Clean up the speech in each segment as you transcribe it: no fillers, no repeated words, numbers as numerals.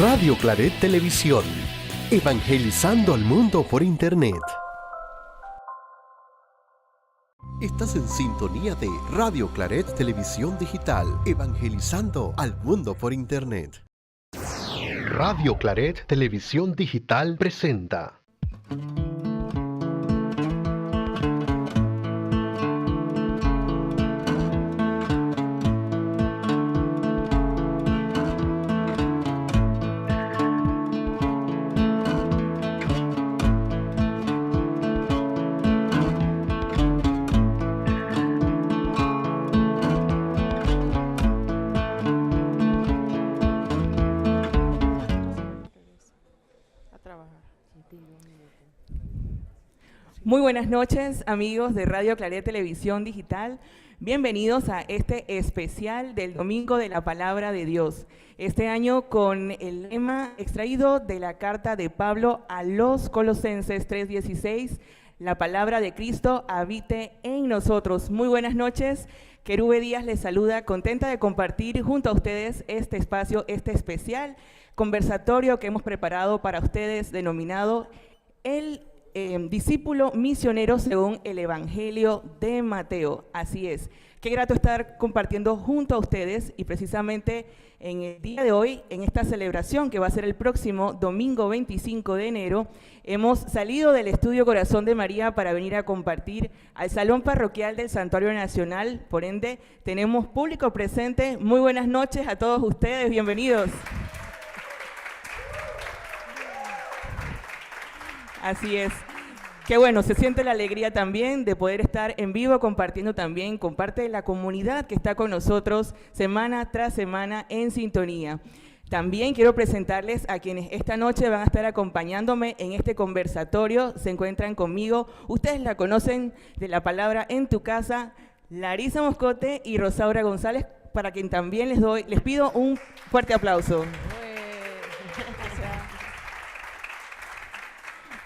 Radio Claret Televisión, evangelizando al mundo por Internet. Estás en sintonía de Radio Claret Televisión Digital, evangelizando al mundo por Internet. Radio Claret Televisión Digital presenta. Muy buenas noches, amigos de Radio Claret Televisión Digital. Bienvenidos a este especial del Domingo de la Palabra de Dios. Este año con el lema extraído de la carta de Pablo a los Colosenses 3:16, la palabra de Cristo habite en nosotros. Muy buenas noches. Querube Díaz les saluda, contenta de compartir junto a ustedes este espacio, este especial conversatorio que hemos preparado para ustedes denominado el discípulo misionero según el Evangelio de Mateo. Así es, qué grato estar compartiendo junto a ustedes y precisamente en el día de hoy, en esta celebración que va a ser el próximo domingo 25 de enero, hemos salido del Estudio Corazón de María para venir a compartir al Salón Parroquial del Santuario Nacional. Por ende, tenemos público presente. Muy buenas noches a todos ustedes, bienvenidos. Así es. Qué bueno, se siente la alegría también de poder estar en vivo compartiendo también con parte de la comunidad que está con nosotros semana tras semana en sintonía. También quiero presentarles a quienes esta noche van a estar acompañándome en este conversatorio. Se encuentran conmigo, ustedes la conocen de la palabra en tu casa, Larisa Moscote y Rosaura González, para quien también les pido un fuerte aplauso.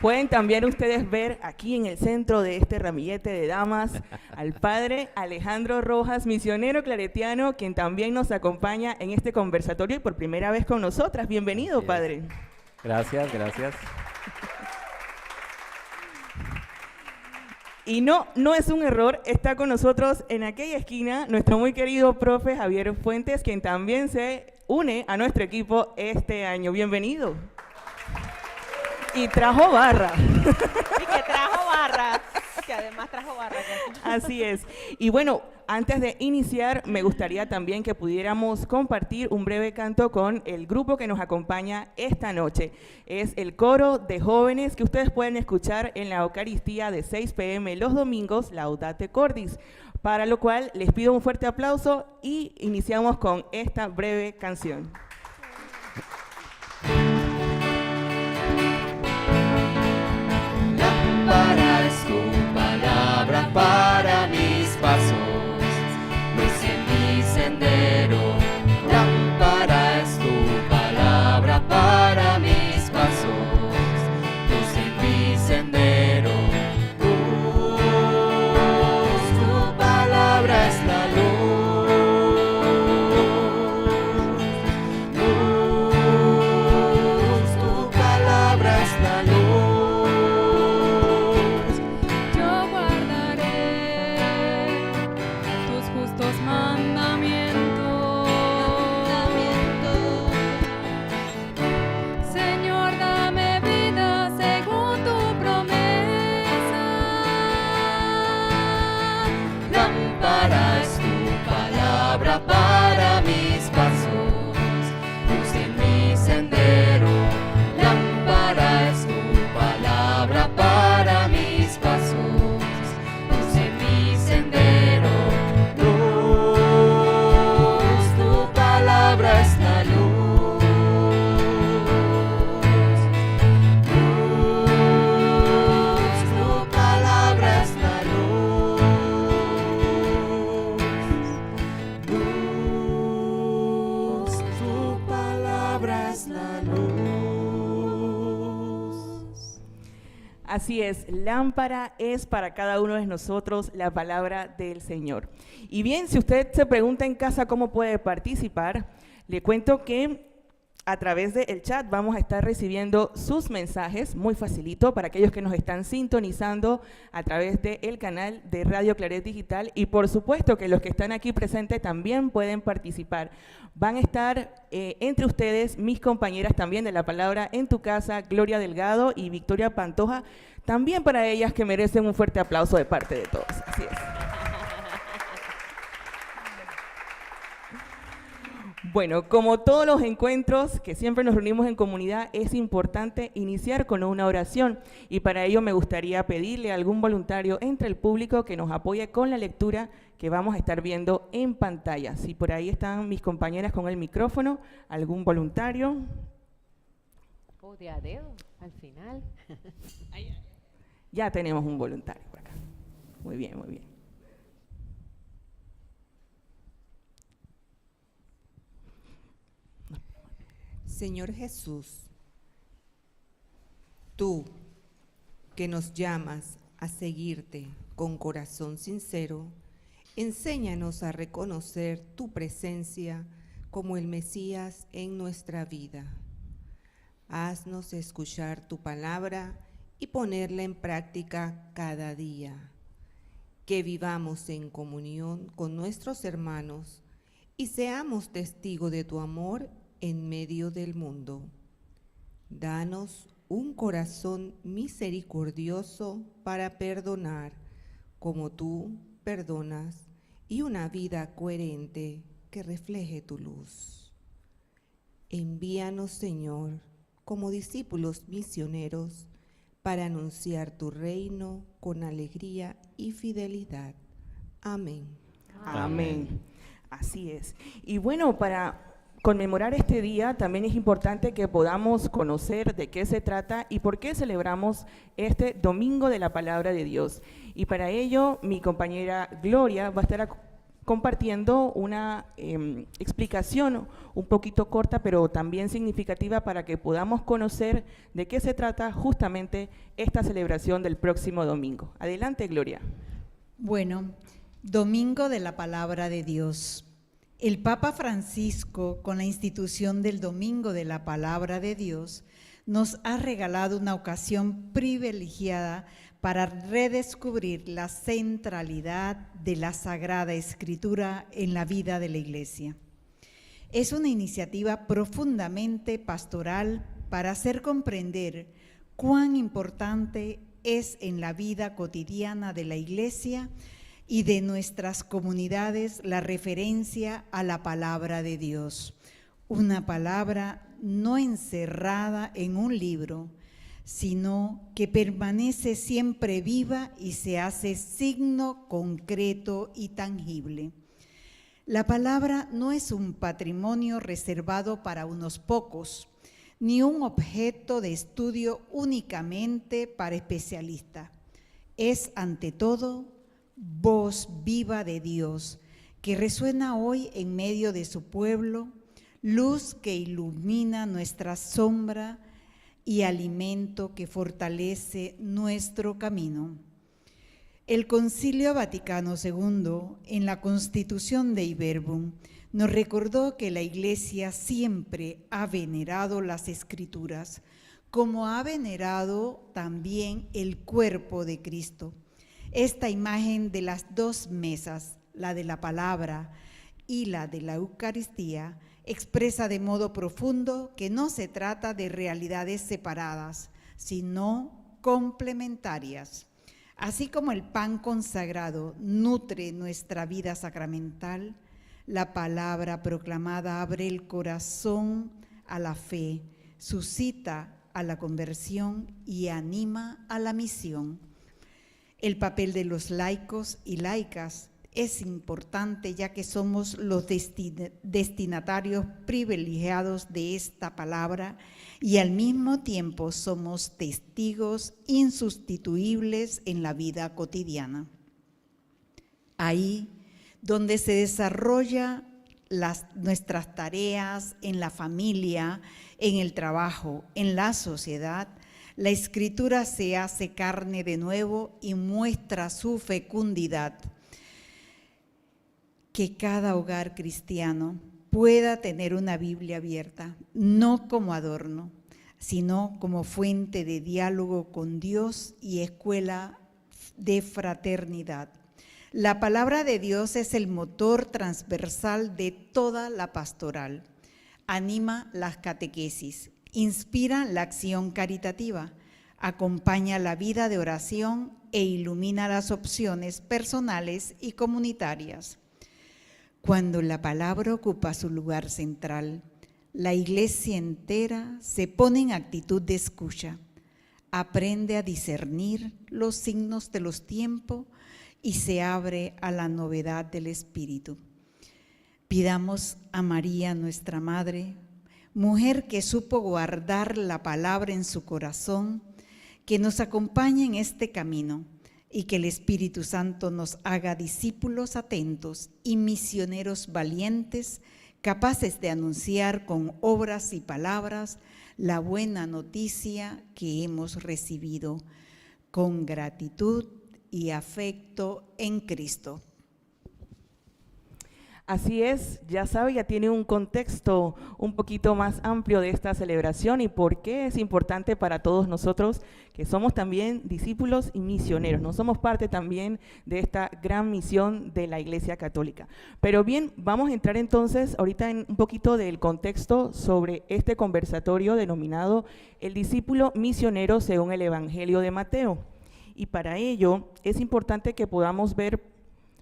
Pueden también ustedes ver aquí en el centro de este ramillete de damas al padre Alejandro Rojas, misionero claretiano, quien también nos acompaña en este conversatorio y por primera vez con nosotras. Bienvenido, padre. Gracias, gracias. Y no es un error, está con nosotros en aquella esquina nuestro muy querido profe Javier Fuentes, quien también se une a nuestro equipo este año. Bienvenido. Y trajo barra. Y que trajo barra, que además trajo barra. Así es. Y bueno, antes de iniciar, me gustaría también que pudiéramos compartir un breve canto con el grupo que nos acompaña esta noche. Es el coro de jóvenes que ustedes pueden escuchar en la Eucaristía de 6 p.m. los domingos, Laudate Cordis. Para lo cual les pido un fuerte aplauso y iniciamos con esta breve canción. Lámpara es tu palabra para mis pasos, luz en mi sendero. Lámpara es tu palabra para mis pasos, luz en mi sendero. Tu palabra es la luz. Tu palabra es la luz. Para mis pasos, luz en mi sendero. Lámpara es tu palabra para mis pasos, luz en mi sendero. Luz, tu palabra es la luz. Luz, tu palabra es la luz. Así es, lámpara es para cada uno de nosotros la palabra del Señor. Y bien, si usted se pregunta en casa cómo puede participar, le cuento que a través del chat vamos a estar recibiendo sus mensajes, muy facilito, para aquellos que nos están sintonizando a través del canal de Radio Claret Digital, y por supuesto que los que están aquí presentes también pueden participar. Van a estar entre ustedes mis compañeras también de La Palabra en tu Casa, Gloria Delgado y Victoria Pantoja, también para ellas que merecen un fuerte aplauso de parte de todos. Así es. Bueno, como todos los encuentros que siempre nos reunimos en comunidad, es importante iniciar con una oración, y para ello me gustaría pedirle a algún voluntario entre el público que nos apoye con la lectura que vamos a estar viendo en pantalla. Si por ahí están mis compañeras con el micrófono, algún voluntario. Oh, de a dedo, al final. Ya tenemos un voluntario por acá. Muy bien, muy bien. Señor Jesús, tú que nos llamas a seguirte con corazón sincero, enséñanos a reconocer tu presencia como el Mesías en nuestra vida. Haznos escuchar tu palabra y ponerla en práctica cada día. Que vivamos en comunión con nuestros hermanos y seamos testigos de tu amor en medio del mundo. Danos un corazón misericordioso para perdonar, como tú perdonas, y una vida coherente que refleje tu luz. Envíanos, Señor, como discípulos misioneros, para anunciar tu reino con alegría y fidelidad. Amén. Amén. Así es. Y bueno, para conmemorar este día, también es importante que podamos conocer de qué se trata y por qué celebramos este Domingo de la Palabra de Dios. Y para ello, mi compañera Gloria va a estar compartiendo una explicación un poquito corta, pero también significativa, para que podamos conocer de qué se trata justamente esta celebración del próximo domingo. Adelante, Gloria. Bueno, Domingo de la Palabra de Dios. El Papa Francisco, con la institución del Domingo de la Palabra de Dios, nos ha regalado una ocasión privilegiada para redescubrir la centralidad de la Sagrada Escritura en la vida de la Iglesia. Es una iniciativa profundamente pastoral para hacer comprender cuán importante es en la vida cotidiana de la Iglesia y de nuestras comunidades la referencia a la palabra de Dios, una palabra no encerrada en un libro, sino que permanece siempre viva y se hace signo concreto y tangible. La palabra no es un patrimonio reservado para unos pocos, ni un objeto de estudio únicamente para especialistas. Es, ante todo, voz viva de Dios, que resuena hoy en medio de su pueblo, luz que ilumina nuestra sombra y alimento que fortalece nuestro camino. El Concilio Vaticano II, en la Constitución de Iberbum, nos recordó que la Iglesia siempre ha venerado las Escrituras, como ha venerado también el cuerpo de Cristo. Esta imagen de las dos mesas, la de la palabra y la de la Eucaristía, expresa de modo profundo que no se trata de realidades separadas, sino complementarias. Así como el pan consagrado nutre nuestra vida sacramental, la palabra proclamada abre el corazón a la fe, suscita a la conversión y anima a la misión. El papel de los laicos y laicas es importante, ya que somos los destinatarios privilegiados de esta palabra y al mismo tiempo somos testigos insustituibles en la vida cotidiana. Ahí donde se desarrollan nuestras tareas, en la familia, en el trabajo, en la sociedad, la Escritura se hace carne de nuevo y muestra su fecundidad. Que cada hogar cristiano pueda tener una Biblia abierta, no como adorno, sino como fuente de diálogo con Dios y escuela de fraternidad. La palabra de Dios es el motor transversal de toda la pastoral. Anima las catequesis, inspira la acción caritativa, acompaña la vida de oración e ilumina las opciones personales y comunitarias. Cuando la palabra ocupa su lugar central, la Iglesia entera se pone en actitud de escucha, aprende a discernir los signos de los tiempos y se abre a la novedad del Espíritu. Pidamos a María, nuestra Madre, mujer que supo guardar la palabra en su corazón, que nos acompañe en este camino y que el Espíritu Santo nos haga discípulos atentos y misioneros valientes, capaces de anunciar con obras y palabras la buena noticia que hemos recibido con gratitud y afecto en Cristo. Así es, ya sabe, ya tiene un contexto un poquito más amplio de esta celebración y por qué es importante para todos nosotros que somos también discípulos y misioneros, no somos parte también de esta gran misión de la Iglesia Católica. Pero bien, vamos a entrar entonces ahorita en un poquito del contexto sobre este conversatorio denominado El discípulo misionero según el Evangelio de Mateo. Y para ello es importante que podamos ver,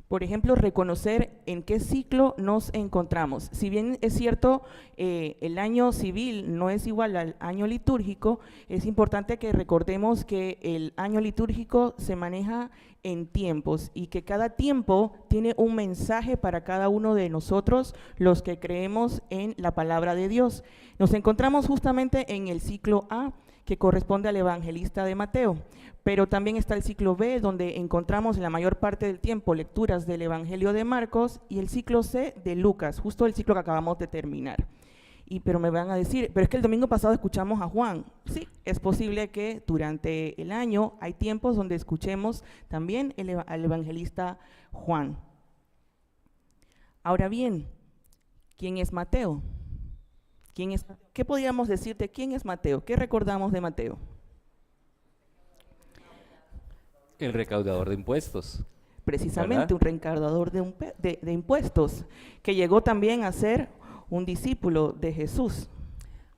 por ejemplo, reconocer en qué ciclo nos encontramos. Si bien es cierto, el año civil no es igual al año litúrgico, es importante que recordemos que el año litúrgico se maneja en tiempos y que cada tiempo tiene un mensaje para cada uno de nosotros, los que creemos en la palabra de Dios. Nos encontramos justamente en el ciclo A, que corresponde al evangelista de Mateo, pero también está el ciclo B, donde encontramos la mayor parte del tiempo lecturas del Evangelio de Marcos, y el ciclo C de Lucas, justo el ciclo que acabamos de terminar. Pero me van a decir, pero es que el domingo pasado escuchamos a Juan. Sí, es posible que durante el año hay tiempos donde escuchemos también al evangelista Juan. Ahora bien, ¿quién es Mateo? ¿Qué podríamos decir de quién es Mateo? ¿Qué recordamos de Mateo? El recaudador de impuestos. Precisamente, ¿verdad? un recaudador de impuestos, que llegó también a ser un discípulo de Jesús.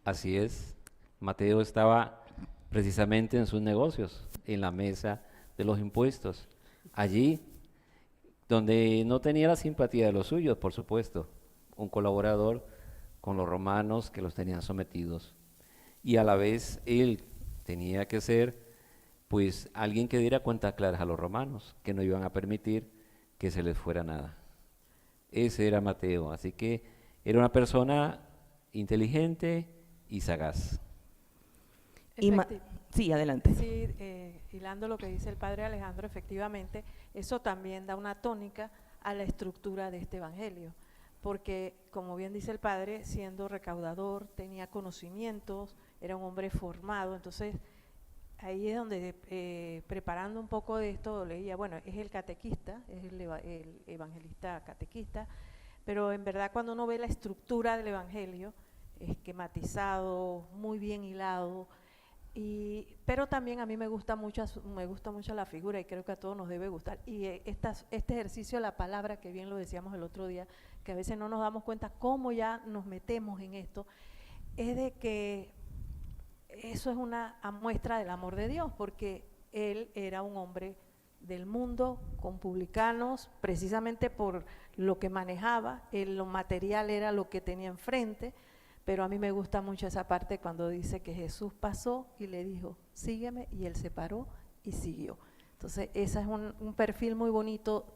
Así es. Mateo estaba precisamente en sus negocios, en la mesa de los impuestos. Allí, donde no tenía la simpatía de los suyos, por supuesto, un colaborador con los romanos que los tenían sometidos. Y a la vez él tenía que ser, pues, alguien que diera cuentas claras a los romanos, que no iban a permitir que se les fuera nada. Ese era Mateo, así que era una persona inteligente y sagaz. Sí, adelante. Sí, hilando lo que dice el padre Alejandro, efectivamente, eso también da una tónica a la estructura de este evangelio, porque, como bien dice el padre, siendo recaudador, tenía conocimientos, era un hombre formado, entonces ahí es donde, preparando un poco de esto, leía, bueno, es el catequista, es el evangelista catequista, pero en verdad cuando uno ve la estructura del evangelio, esquematizado, muy bien hilado, pero también a mí me gusta mucho la figura y creo que a todos nos debe gustar. Y este ejercicio de la palabra, que bien lo decíamos el otro día, que a veces no nos damos cuenta cómo ya nos metemos en esto, es de que eso es una muestra del amor de Dios, porque él era un hombre del mundo, con publicanos, precisamente por lo que manejaba, lo material era lo que tenía enfrente. Pero a mí me gusta mucho esa parte cuando dice que Jesús pasó y le dijo, sígueme, y él se paró y siguió. Entonces, ese es un perfil muy bonito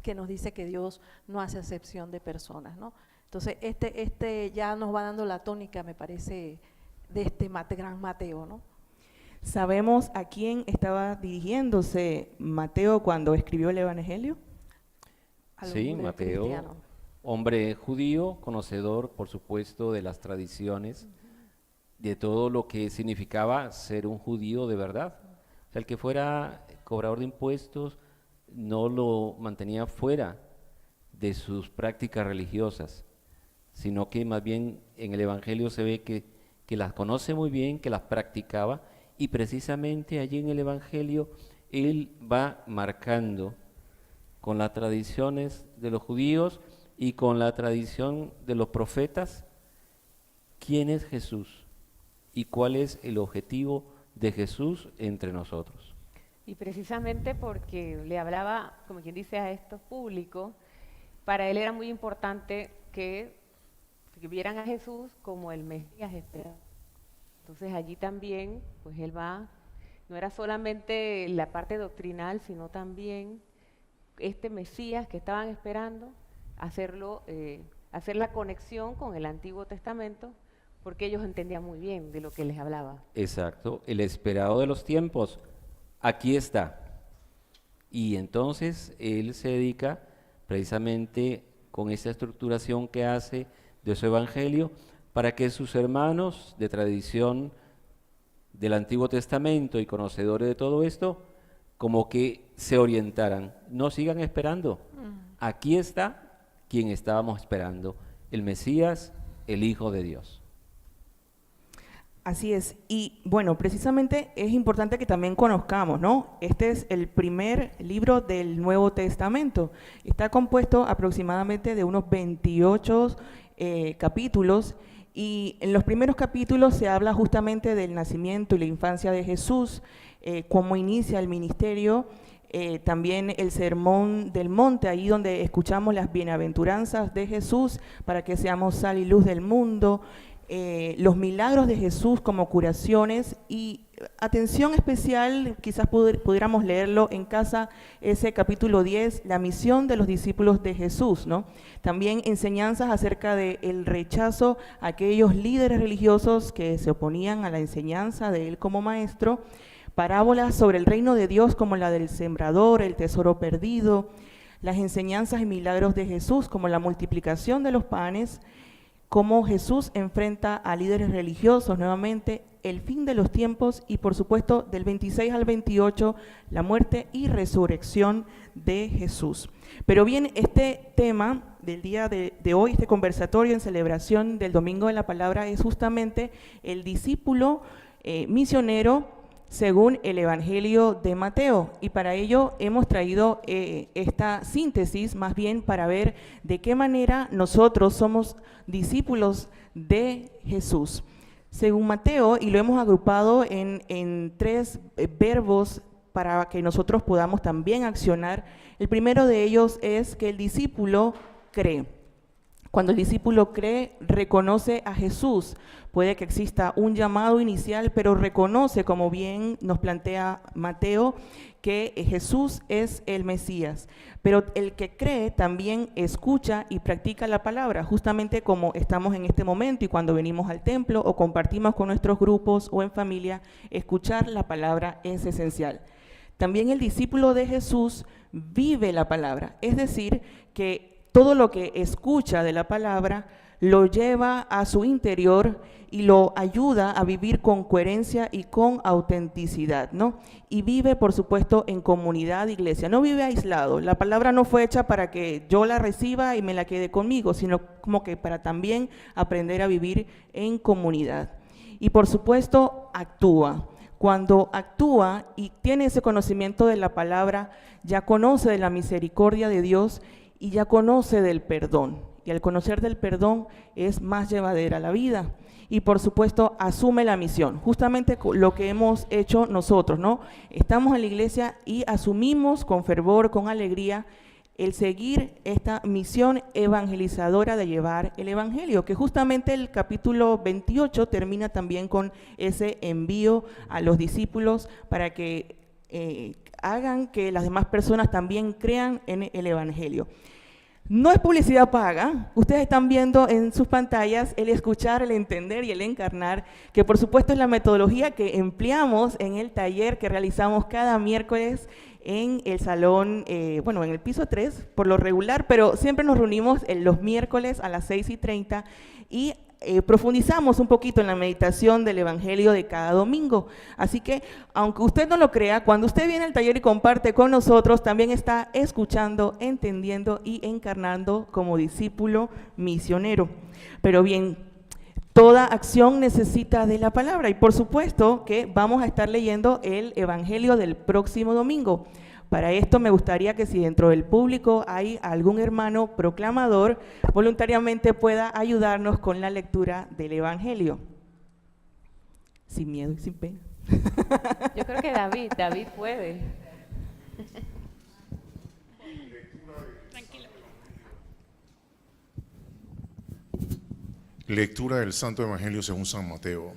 que nos dice que Dios no hace acepción de personas, ¿no? Entonces, este ya nos va dando la tónica, me parece, de este gran Mateo, ¿no? ¿Sabemos a quién estaba dirigiéndose Mateo cuando escribió el Evangelio? Sí, Mateo, hombre judío, conocedor, por supuesto, de las tradiciones, de todo lo que significaba ser un judío de verdad. O sea, el que fuera cobrador de impuestos no lo mantenía fuera de sus prácticas religiosas. sino que más bien en el Evangelio se ve que las conoce muy bien, que las practicaba, y precisamente allí en el Evangelio él va marcando con las tradiciones de los judíos y con la tradición de los profetas quién es Jesús y cuál es el objetivo de Jesús entre nosotros. Y precisamente porque le hablaba, como quien dice, a estos públicos, para él era muy importante que vieran a Jesús como el Mesías esperado. Entonces allí también, pues él va, no era solamente la parte doctrinal, sino también este Mesías que estaban esperando, hacer la conexión con el Antiguo Testamento, porque ellos entendían muy bien de lo que les hablaba. Exacto, el esperado de los tiempos, aquí está. Y entonces él se dedica precisamente con esa estructuración que hace de su evangelio para que sus hermanos de tradición del Antiguo Testamento y conocedores de todo esto, como que se orientaran, no sigan esperando. Aquí está quien estábamos esperando, el Mesías, el Hijo de Dios. Así es, y bueno, precisamente es importante que también conozcamos, ¿no? Este es el primer libro del Nuevo Testamento. Está compuesto aproximadamente de unos 28 capítulos, y en los primeros capítulos se habla justamente del nacimiento y la infancia de Jesús, cómo inicia el ministerio, también el Sermón del Monte, ahí donde escuchamos las bienaventuranzas de Jesús para que seamos sal y luz del mundo, los milagros de Jesús como curaciones, y atención especial, quizás pudiéramos leerlo en casa, ese capítulo 10, la misión de los discípulos de Jesús, ¿no? También enseñanzas acerca del rechazo a aquellos líderes religiosos que se oponían a la enseñanza de él como maestro, parábolas sobre el reino de Dios como la del sembrador, el tesoro perdido, las enseñanzas y milagros de Jesús como la multiplicación de los panes, cómo Jesús enfrenta a líderes religiosos nuevamente, el fin de los tiempos y por supuesto del 26 al 28 la muerte y resurrección de Jesús. Pero bien, este tema del día de hoy, este conversatorio en celebración del Domingo de la Palabra, es justamente el discípulo misionero según el Evangelio de Mateo, y para ello hemos traído esta síntesis más bien para ver de qué manera nosotros somos discípulos de Jesús. Según Mateo, y lo hemos agrupado en 3 verbos para que nosotros podamos también accionar. El primero de ellos es que el discípulo cree. Cuando el discípulo cree, reconoce a Jesús. Puede que exista un llamado inicial, pero reconoce, como bien nos plantea Mateo, que Jesús es el Mesías. Pero el que cree también escucha y practica la palabra, justamente como estamos en este momento y cuando venimos al templo o compartimos con nuestros grupos o en familia, escuchar la palabra es esencial. También el discípulo de Jesús vive la palabra, es decir, que todo lo que escucha de la palabra lo lleva a su interior y lo ayuda a vivir con coherencia y con autenticidad, ¿no? Y vive, por supuesto, en comunidad, iglesia. No vive aislado. La palabra no fue hecha para que yo la reciba y me la quede conmigo, sino como que para también aprender a vivir en comunidad. Y, por supuesto, actúa. Cuando actúa y tiene ese conocimiento de la palabra, ya conoce de la misericordia de Dios y ya conoce del perdón. Y al conocer del perdón es más llevadera la vida. Y por supuesto asume la misión, justamente lo que hemos hecho nosotros, ¿no? Estamos en la iglesia y asumimos con fervor, con alegría, el seguir esta misión evangelizadora de llevar el evangelio, que justamente el capítulo 28 termina también con ese envío a los discípulos para que hagan que las demás personas también crean en el evangelio. No es publicidad paga, ustedes están viendo en sus pantallas el escuchar, el entender y el encarnar, que por supuesto es la metodología que empleamos en el taller que realizamos cada miércoles en el salón, en el piso 3 por lo regular, pero siempre nos reunimos los miércoles a las 6:30 y profundizamos un poquito en la meditación del Evangelio de cada domingo. Así que, aunque usted no lo crea, cuando usted viene al taller y comparte con nosotros, también está escuchando, entendiendo y encarnando como discípulo misionero. Pero bien, toda acción necesita de la palabra y por supuesto que vamos a estar leyendo el Evangelio del próximo domingo. Para esto me gustaría que si dentro del público hay algún hermano proclamador, voluntariamente pueda ayudarnos con la lectura del Evangelio. Sin miedo y sin pena. Yo creo que David puede. Lectura del Santo Evangelio según San Mateo.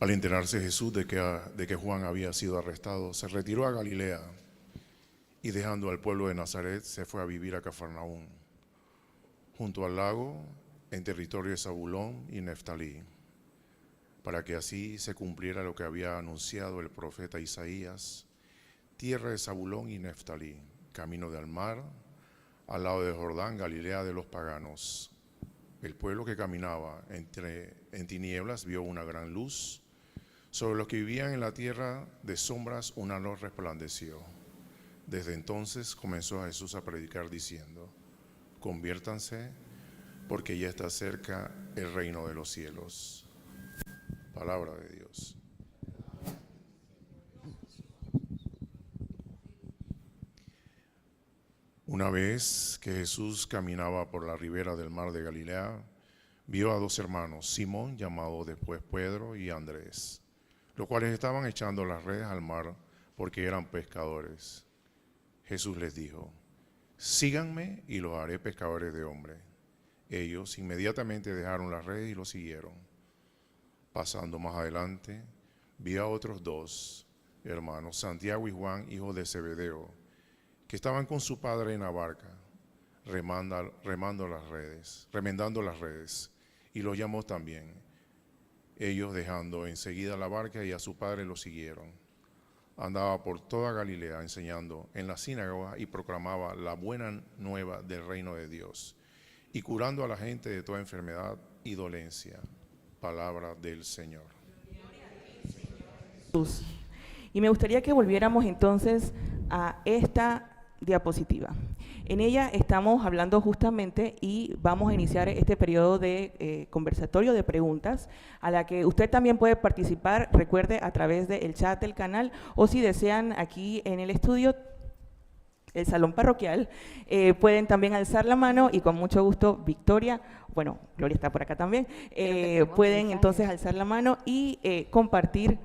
Al enterarse Jesús de que Juan había sido arrestado, se retiró a Galilea y dejando al pueblo de Nazaret se fue a vivir a Cafarnaúm, junto al lago, en territorio de Zabulón y Neftalí, para que así se cumpliera lo que había anunciado el profeta Isaías: tierra de Zabulón y Neftalí, camino del mar, al lado de Jordán, Galilea de los paganos. El pueblo que caminaba en tinieblas vio una gran luz. Sobre los que vivían en la tierra de sombras una luz resplandeció. Desde entonces comenzó Jesús a predicar diciendo: conviértanse, porque ya está cerca el reino de los cielos. Palabra de Dios. Una vez que Jesús caminaba por la ribera del mar de Galilea, vio a dos hermanos, Simón, llamado después Pedro, y Andrés, los cuales estaban echando las redes al mar porque eran pescadores. Jesús les dijo: síganme y los haré pescadores de hombres. Ellos inmediatamente dejaron las redes y lo siguieron. Pasando más adelante, vio a otros dos hermanos, Santiago y Juan, hijos de Zebedeo, que estaban con su padre en la barca, remendando las redes, y los llamó también. Ellos, dejando enseguida la barca y a su padre, lo siguieron. Andaba por toda Galilea enseñando en las sinagogas y proclamaba la buena nueva del reino de Dios y curando a la gente de toda enfermedad y dolencia. Palabra del Señor. Y me gustaría que volviéramos entonces a esta diapositiva. En ella estamos hablando justamente y vamos a iniciar este periodo de conversatorio de preguntas a la que usted también puede participar, recuerde, a través del chat del canal, o si desean aquí en el estudio, el salón parroquial, pueden también alzar la mano y con mucho gusto Victoria, bueno, Gloria está por acá también, pueden entonces alzar la mano y compartir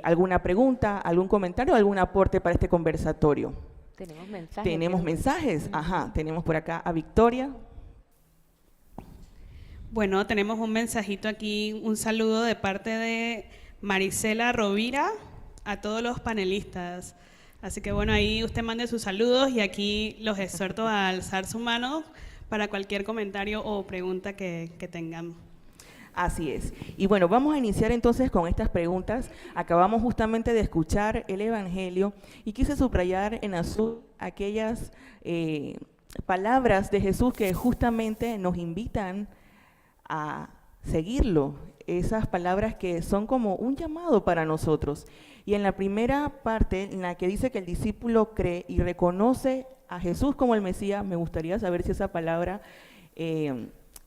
alguna pregunta, algún comentario, algún aporte para este conversatorio. Tenemos mensajes. Tenemos mensajes, ajá, tenemos por acá a Victoria. Bueno, tenemos un mensajito aquí, un saludo de parte de Marisela Rovira a todos los panelistas. Así que bueno, ahí usted mande sus saludos y aquí los exhorto a alzar su mano para cualquier comentario o pregunta que tengan. Así es. Y bueno, vamos a iniciar entonces con estas preguntas. Acabamos justamente de escuchar el Evangelio y quise subrayar en azul aquellas palabras de Jesús que justamente nos invitan a seguirlo. Esas palabras que son como un llamado para nosotros. Y en la primera parte, en la que dice que el discípulo cree y reconoce a Jesús como el Mesías, me gustaría saber si esa palabra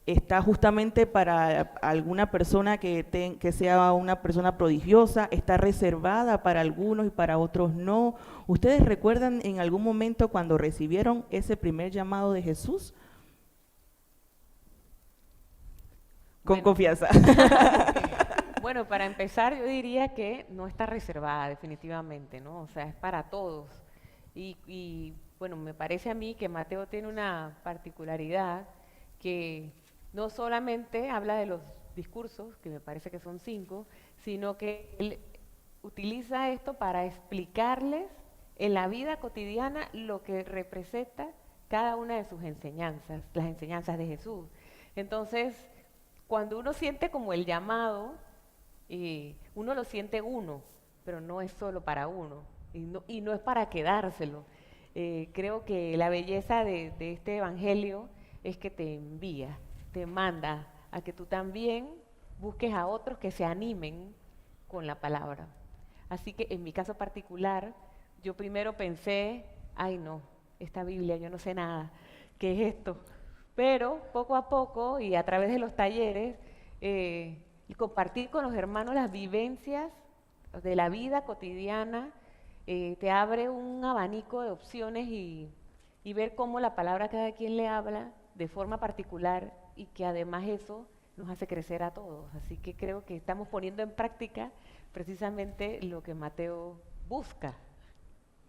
está justamente para alguna persona que sea una persona prodigiosa, está reservada para algunos y para otros no. ¿Ustedes recuerdan en algún momento cuando recibieron ese primer llamado de Jesús? Con confianza. Bueno, para empezar yo diría que no está reservada definitivamente, ¿no? O sea, es para todos. Y bueno, me parece a mí que Mateo tiene una particularidad que no solamente habla de los discursos, que me parece que son 5, sino que él utiliza esto para explicarles en la vida cotidiana lo que representa cada una de sus enseñanzas, las enseñanzas de Jesús. Entonces, cuando uno siente como el llamado, uno lo siente uno, pero no es solo para uno, y no es para quedárselo. Creo que la belleza de este evangelio es que te envía, te manda a que tú también busques a otros que se animen con la palabra. Así que en mi caso particular, yo primero pensé, ay no, esta Biblia, yo no sé nada, ¿qué es esto? Pero poco a poco y a través de los talleres, y compartir con los hermanos las vivencias de la vida cotidiana, te abre un abanico de opciones y ver cómo la palabra cada quien le habla de forma particular y que además eso nos hace crecer a todos. Así que creo que estamos poniendo en práctica precisamente lo que Mateo busca.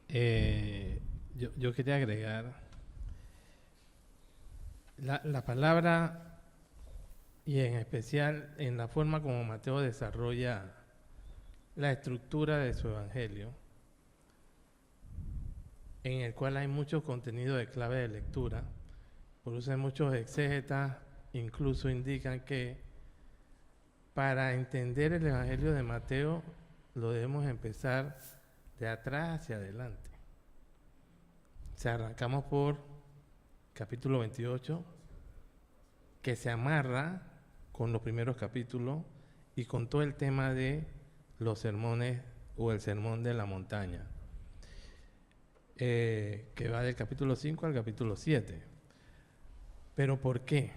Yo quería agregar la palabra y en especial en la forma como Mateo desarrolla la estructura de su evangelio, en el cual hay mucho contenido de clave de lectura. Por eso muchos exégetas incluso indican que para entender el evangelio de Mateo lo debemos empezar de atrás hacia adelante. O sea, arrancamos por capítulo 28, que se amarra con los primeros capítulos y con todo el tema de los sermones o el sermón de la montaña, que va del capítulo 5 al capítulo 7. ¿Pero por qué?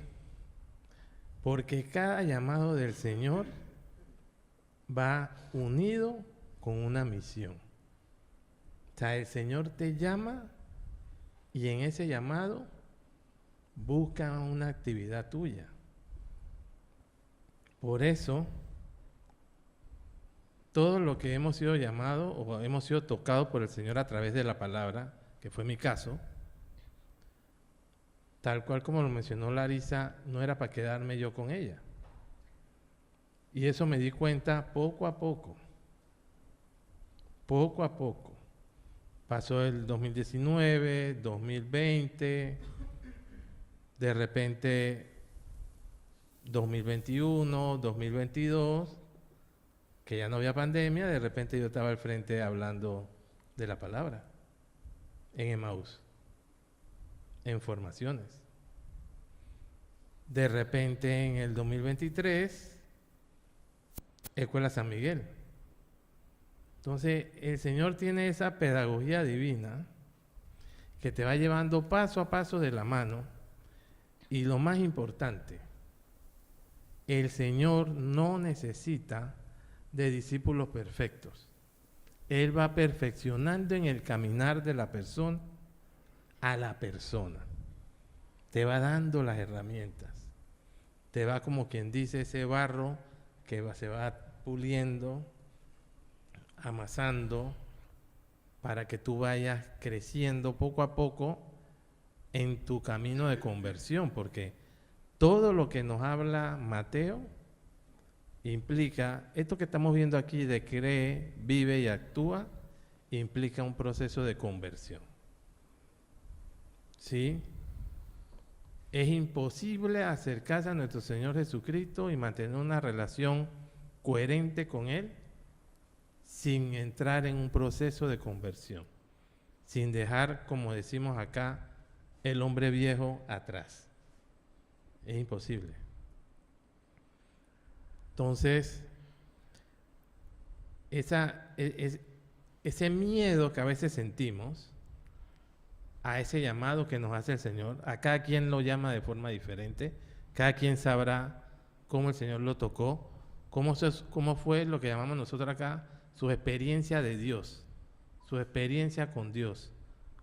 Porque cada llamado del Señor va unido con una misión. O sea, el Señor te llama y en ese llamado busca una actividad tuya. Por eso, todo lo que hemos sido llamados o hemos sido tocados por el Señor a través de la palabra, que fue mi caso, tal cual como lo mencionó Larisa, no era para quedarme yo con ella. Y eso me di cuenta poco a poco. Poco a poco. Pasó el 2019, 2020, de repente 2021, 2022, que ya no había pandemia, de repente yo estaba al frente hablando de la palabra en Emaús, en formaciones. De repente en el 2023, Escuela San Miguel. Entonces el Señor tiene esa pedagogía divina que te va llevando paso a paso de la mano. Y lo más importante, el Señor no necesita de discípulos perfectos. Él va perfeccionando en el caminar de la persona a la persona. Te va dando las herramientas. Te va, como quien dice, ese barro que se va puliendo, amasando, para que tú vayas creciendo poco a poco en tu camino de conversión, porque todo lo que nos habla Mateo implica, esto que estamos viendo aquí de cree, vive y actúa, implica un proceso de conversión. ¿Sí? Es imposible acercarse a nuestro Señor Jesucristo y mantener una relación coherente con Él sin entrar en un proceso de conversión, sin dejar, como decimos acá, el hombre viejo atrás. Es imposible. Entonces, ese miedo que a veces sentimos a ese llamado que nos hace el Señor, a cada quien lo llama de forma diferente, cada quien sabrá cómo el Señor lo tocó, cómo fue lo que llamamos nosotros acá, su experiencia de Dios, su experiencia con Dios.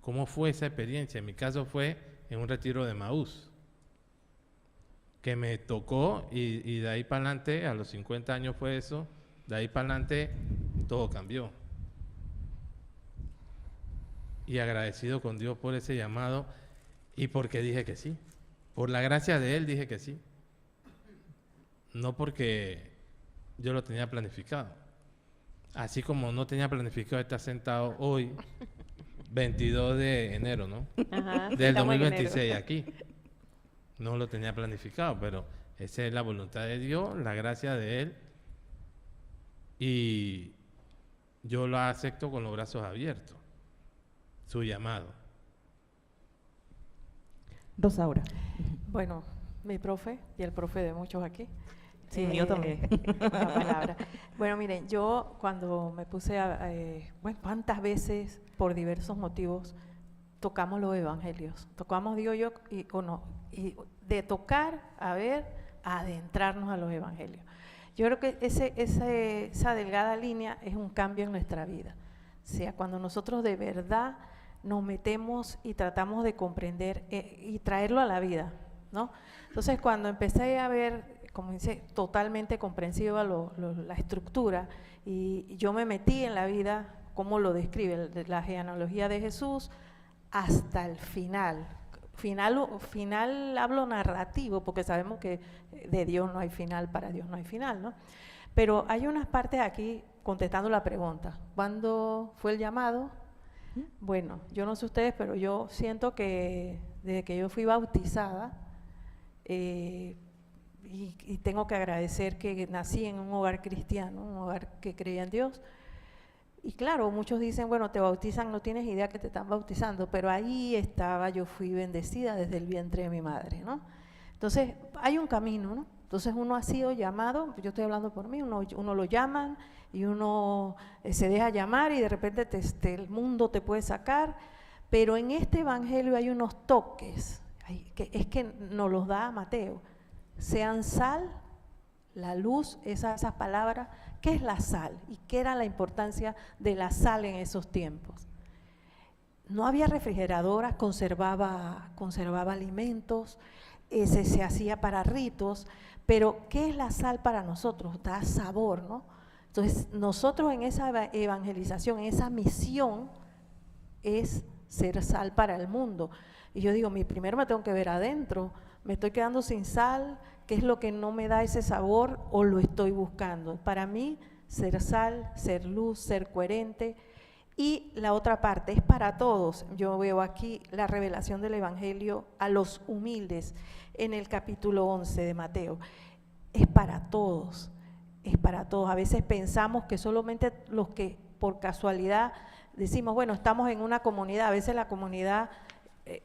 ¿Cómo fue esa experiencia? En mi caso fue en un retiro de Emaús, que me tocó y de ahí para adelante, a los 50 años fue eso, de ahí para adelante todo cambió. Y agradecido con Dios por ese llamado y porque dije que sí. Por la gracia de Él dije que sí. No porque yo lo tenía planificado. Así como no tenía planificado estar sentado hoy, 22 de enero, ¿no? Ajá, del 2026 aquí. No lo tenía planificado, pero esa es la voluntad de Dios, la gracia de Él. Y yo lo acepto con los brazos abiertos. Su llamado. Rosaura. Bueno, mi profe y el profe de muchos aquí. Sí, mío también. La palabra. Bueno, miren, yo cuando me puse bueno, cuántas veces por diversos motivos tocamos los evangelios, tocamos, digo yo, y de tocar, a adentrarnos a los evangelios. Yo creo que esa delgada línea es un cambio en nuestra vida. O sea, cuando nosotros de verdad nos metemos y tratamos de comprender y traerlo a la vida, ¿no? Entonces, cuando empecé a ver, como dice, totalmente comprensiva la estructura, y yo me metí en la vida, cómo lo describe, la genealogía de Jesús, hasta el final hablo narrativo, porque sabemos que de Dios no hay final, para Dios no hay final, ¿no? Pero hay unas partes aquí, contestando la pregunta, ¿cuándo fue el llamado? Bueno, yo no sé ustedes, pero yo siento que desde que yo fui bautizada, y tengo que agradecer que nací en un hogar cristiano, un hogar que creía en Dios. Y claro, muchos dicen, bueno, te bautizan, no tienes idea que te están bautizando, pero ahí estaba, yo fui bendecida desde el vientre de mi madre, ¿no? Entonces, hay un camino, ¿no? Entonces uno ha sido llamado, yo estoy hablando por mí, uno lo llaman y uno se deja llamar y de repente el mundo te puede sacar, pero en este evangelio hay unos toques, es que nos los da Mateo. Sean sal, la luz, esas palabras. ¿Qué es la sal? ¿Y qué era la importancia de la sal en esos tiempos? No había refrigeradoras, conservaba alimentos, se hacía para ritos, pero ¿qué es la sal para nosotros? Da sabor, ¿no? Entonces, nosotros en esa evangelización, en esa misión, es ser sal para el mundo. Y yo digo, primero me tengo que ver adentro, me estoy quedando sin sal, ¿qué es lo que no me da ese sabor o lo estoy buscando? Para mí, ser sal, ser luz, ser coherente. Y la otra parte es para todos. Yo veo aquí la revelación del evangelio a los humildes en el capítulo 11 de Mateo. Es para todos, es para todos. A veces pensamos que solamente los que por casualidad decimos, bueno, estamos en una comunidad, a veces la comunidad...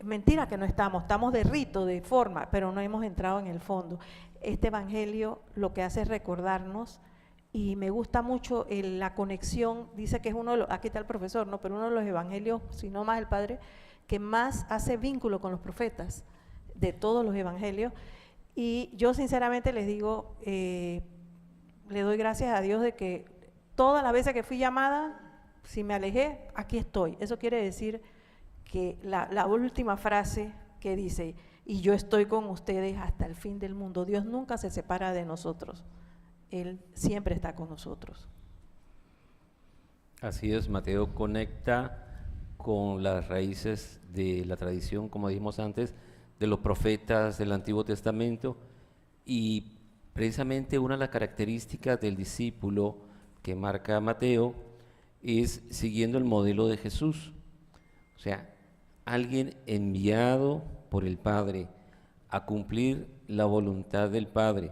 mentira que no estamos de rito, de forma, pero no hemos entrado en el fondo. Este evangelio lo que hace es recordarnos, y me gusta mucho la conexión, dice que es uno de los, aquí está el profesor, ¿no? Pero uno de los evangelios, si no más el Padre, que más hace vínculo con los profetas, de todos los evangelios. Y yo sinceramente les digo, le doy gracias a Dios de que todas las veces que fui llamada, si me alejé, aquí estoy. Eso quiere decir que la última frase que dice, y yo estoy con ustedes hasta el fin del mundo. Dios nunca se separa de nosotros, Él siempre está con nosotros. Así es, Mateo conecta con las raíces de la tradición, como dijimos antes, de los profetas del Antiguo Testamento, y precisamente una de las características del discípulo que marca Mateo es siguiendo el modelo de Jesús. O sea, alguien enviado por el Padre a cumplir la voluntad del Padre,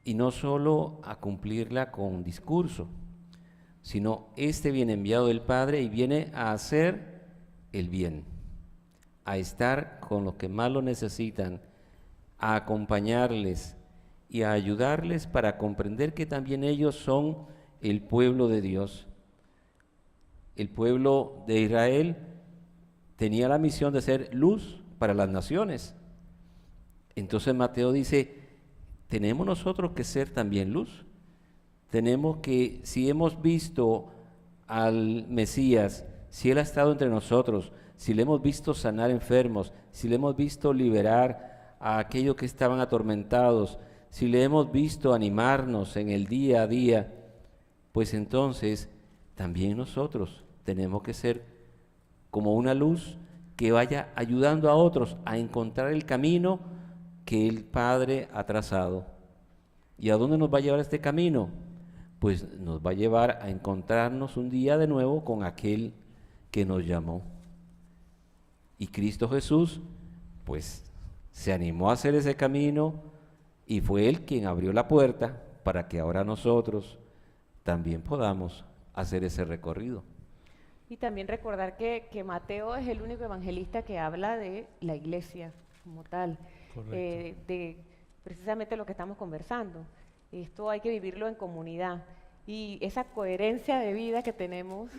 y no solo a cumplirla con discurso, sino viene enviado del Padre y viene a hacer el bien, a estar con los que más lo necesitan, a acompañarles y a ayudarles para comprender que también ellos son el pueblo de Dios. El pueblo de Israel tenía la misión de ser luz para las naciones. Entonces Mateo dice, tenemos nosotros que ser también luz. Tenemos que, si hemos visto al Mesías, si Él ha estado entre nosotros, si le hemos visto sanar enfermos, si le hemos visto liberar a aquellos que estaban atormentados, si le hemos visto animarnos en el día a día, pues entonces también nosotros tenemos que ser como una luz que vaya ayudando a otros a encontrar el camino que el Padre ha trazado. ¿Y a dónde nos va a llevar este camino? Pues nos va a llevar a encontrarnos un día de nuevo con aquel que nos llamó. Y Cristo Jesús, pues, se animó a hacer ese camino y fue Él quien abrió la puerta para que ahora nosotros también podamos hacer ese recorrido. Y también recordar que Mateo es el único evangelista que habla de la iglesia como tal. de precisamente lo que estamos conversando. Esto hay que vivirlo en comunidad. Y esa coherencia de vida que tenemos,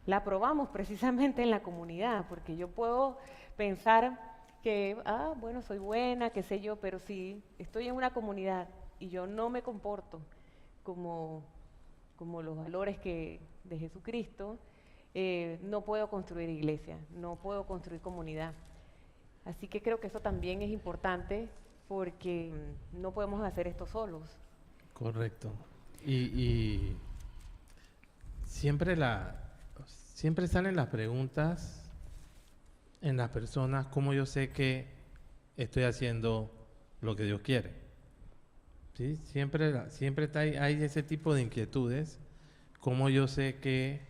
la probamos precisamente en la comunidad, porque yo puedo pensar que, bueno, soy buena, qué sé yo, pero si estoy en una comunidad y yo no me comporto como los valores de Jesucristo, no puedo construir iglesia, no puedo construir comunidad. Así que creo que eso también es importante porque no podemos hacer esto solos. Correcto. Y siempre salen las preguntas en las personas, ¿cómo yo sé que estoy haciendo lo que Dios quiere? ¿Sí? Siempre hay ese tipo de inquietudes, ¿cómo yo sé que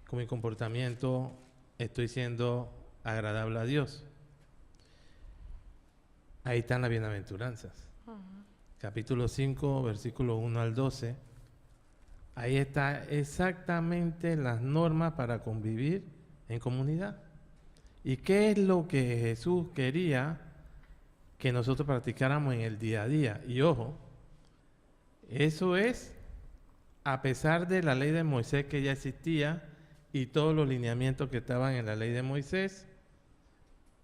con mi comportamiento estoy siendo agradable a Dios? Ahí están las bienaventuranzas. Capítulo 5, versículo 1 al 12. Ahí está exactamente las normas para convivir en comunidad. ¿Y qué es lo que Jesús quería que nosotros practicáramos en el día a día? Y ojo, eso es a pesar de la ley de Moisés que ya existía y todos los lineamientos que estaban en la ley de Moisés,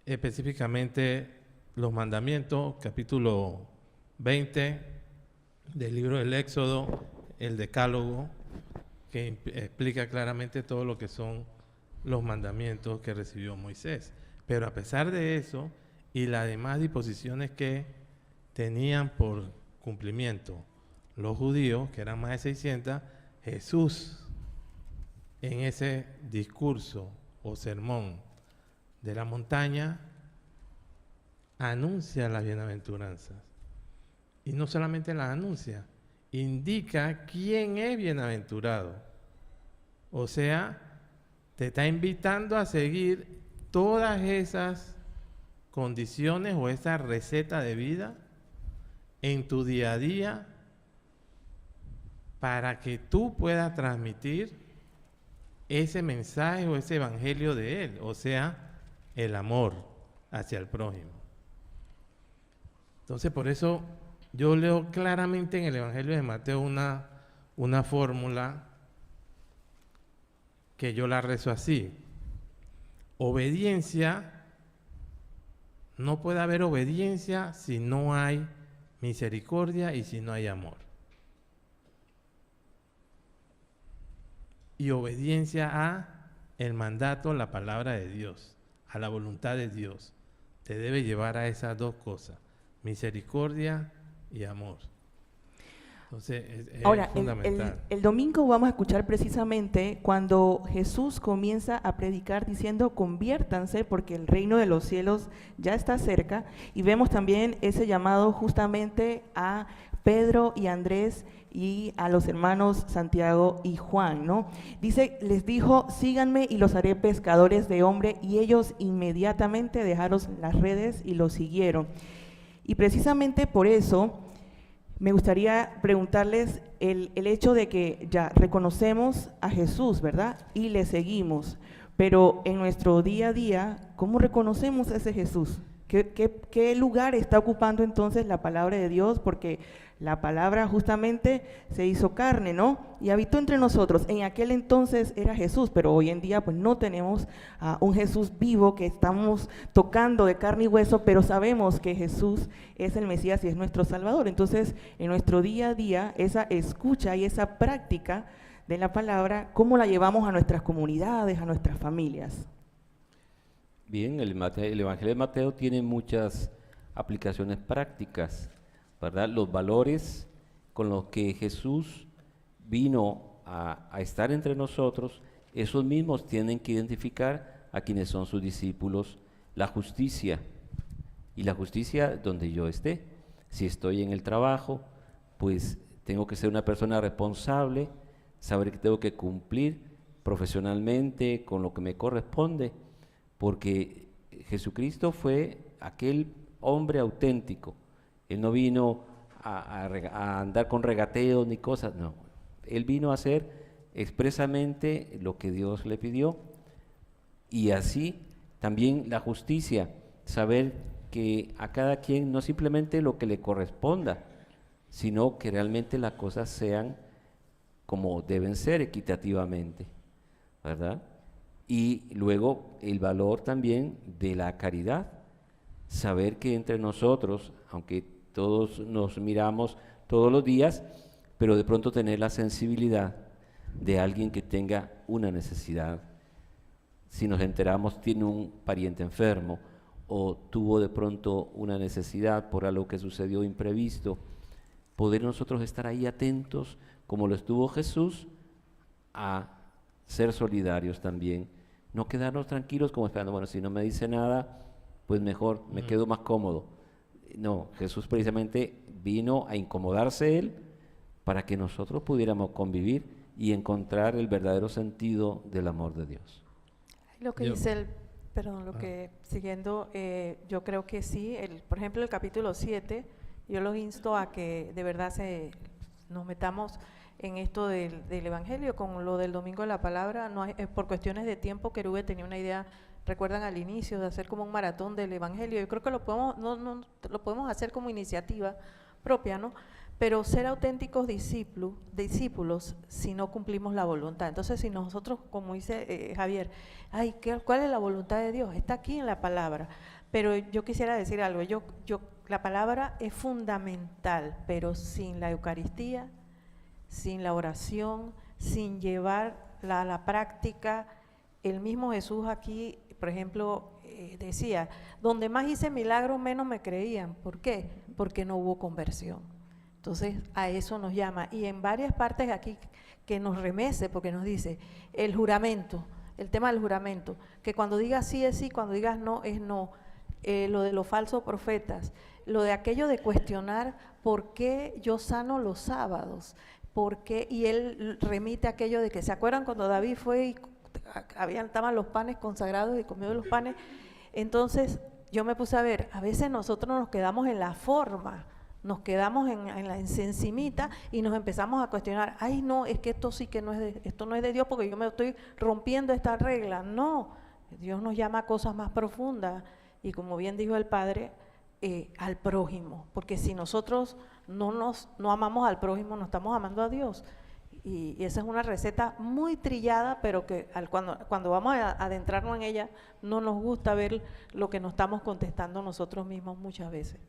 específicamente los mandamientos, capítulo 20 del libro del Éxodo, el Decálogo, que explica claramente todo lo que son los mandamientos que recibió Moisés. Pero a pesar de eso y las demás disposiciones que tenían por cumplimiento los judíos, que eran más de 600, Jesús en ese discurso o sermón de la montaña anuncia las bienaventuranzas. Y no solamente las anuncia, indica quién es bienaventurado. O sea, te está invitando a seguir todas esas condiciones o esa receta de vida en tu día a día para que tú puedas transmitir ese mensaje o ese evangelio de Él, o sea, el amor hacia el prójimo. Entonces, por eso yo leo claramente en el Evangelio de Mateo una fórmula que yo la rezo así. Obediencia, no puede haber obediencia si no hay misericordia y si no hay amor. Y obediencia a el mandato, la palabra de Dios, a la voluntad de Dios. Te debe llevar a esas dos cosas, misericordia y amor. Entonces, es ahora, fundamental. el domingo vamos a escuchar precisamente cuando Jesús comienza a predicar diciendo conviértanse porque el reino de los cielos ya está cerca, y vemos también ese llamado justamente a Pedro y Andrés y a los hermanos Santiago y Juan, ¿no? Dice, les dijo, síganme y los haré pescadores de hombre, y ellos inmediatamente dejaron las redes y los siguieron. Y precisamente por eso me gustaría preguntarles el hecho de que ya reconocemos a Jesús, ¿verdad? Y le seguimos, pero en nuestro día a día, ¿cómo reconocemos a ese Jesús? ¿Qué lugar está ocupando entonces la palabra de Dios? Porque la palabra justamente se hizo carne, ¿no? Y habitó entre nosotros. En aquel entonces era Jesús, pero hoy en día pues no tenemos a un Jesús vivo que estamos tocando de carne y hueso, pero sabemos que Jesús es el Mesías y es nuestro Salvador. Entonces, en nuestro día a día, esa escucha y esa práctica de la palabra, ¿cómo la llevamos a nuestras comunidades, a nuestras familias? Bien, el Evangelio de Mateo tiene muchas aplicaciones prácticas, ¿verdad? Los valores con los que Jesús vino a estar entre nosotros, esos mismos tienen que identificar a quienes son sus discípulos. La justicia, y la justicia donde yo esté. Si estoy en el trabajo, pues tengo que ser una persona responsable, saber que tengo que cumplir profesionalmente con lo que me corresponde, porque Jesucristo fue aquel hombre auténtico. Él no vino a andar con regateos ni cosas, no. Él vino a hacer expresamente lo que Dios le pidió. Y así también la justicia, saber que a cada quien no simplemente lo que le corresponda, sino que realmente las cosas sean como deben ser equitativamente, ¿verdad? Y luego el valor también de la caridad, saber que entre nosotros, aunque todos nos miramos todos los días, pero de pronto tener la sensibilidad de alguien que tenga una necesidad. Si nos enteramos tiene un pariente enfermo o tuvo de pronto una necesidad por algo que sucedió imprevisto, poder nosotros estar ahí atentos, como lo estuvo Jesús, a ser solidarios también. No quedarnos tranquilos como esperando, bueno, si no me dice nada, pues mejor, me quedo más cómodo. No, Jesús precisamente vino a incomodarse Él para que nosotros pudiéramos convivir y encontrar el verdadero sentido del amor de Dios. Lo que dice el, perdón, lo que siguiendo, yo creo que sí, por ejemplo el capítulo 7, yo los insto a que de verdad nos metamos en esto del Evangelio, con lo del Domingo de la Palabra. No es por cuestiones de tiempo. Querube tenía una idea, recuerdan al inicio, de hacer como un maratón del Evangelio. Yo creo que lo podemos hacer como iniciativa propia, ¿no? Pero ser auténticos discípulos si no cumplimos la voluntad. Entonces, si nosotros, como dice Javier, ¿cuál es la voluntad de Dios? Está aquí en la palabra. Pero yo quisiera decir algo, la palabra es fundamental, pero sin la Eucaristía, sin la oración, sin llevarla a la práctica, el mismo Jesús aquí, por ejemplo, decía, donde más hice milagros, menos me creían. ¿Por qué? Porque no hubo conversión. Entonces, a eso nos llama. Y en varias partes aquí que nos remece, porque nos dice, el juramento, el tema del juramento, que cuando digas sí es sí, cuando digas no es no. Lo de los falsos profetas, lo de aquello de cuestionar por qué yo sano los sábados, por qué, y él remite aquello de que, ¿se acuerdan cuando David fue y estaban los panes consagrados y comió de los panes? Entonces yo me puse a ver, a veces nosotros nos quedamos en la forma, nos quedamos en la encimita y nos empezamos a cuestionar, ay no, es que esto sí que esto no es de Dios porque yo me estoy rompiendo esta regla. No, Dios nos llama a cosas más profundas. Y como bien dijo el Padre, al prójimo, porque si nosotros no amamos al prójimo, no estamos amando a Dios. Y esa es una receta muy trillada, pero que cuando vamos a adentrarnos en ella, no nos gusta ver lo que nos estamos contestando nosotros mismos muchas veces.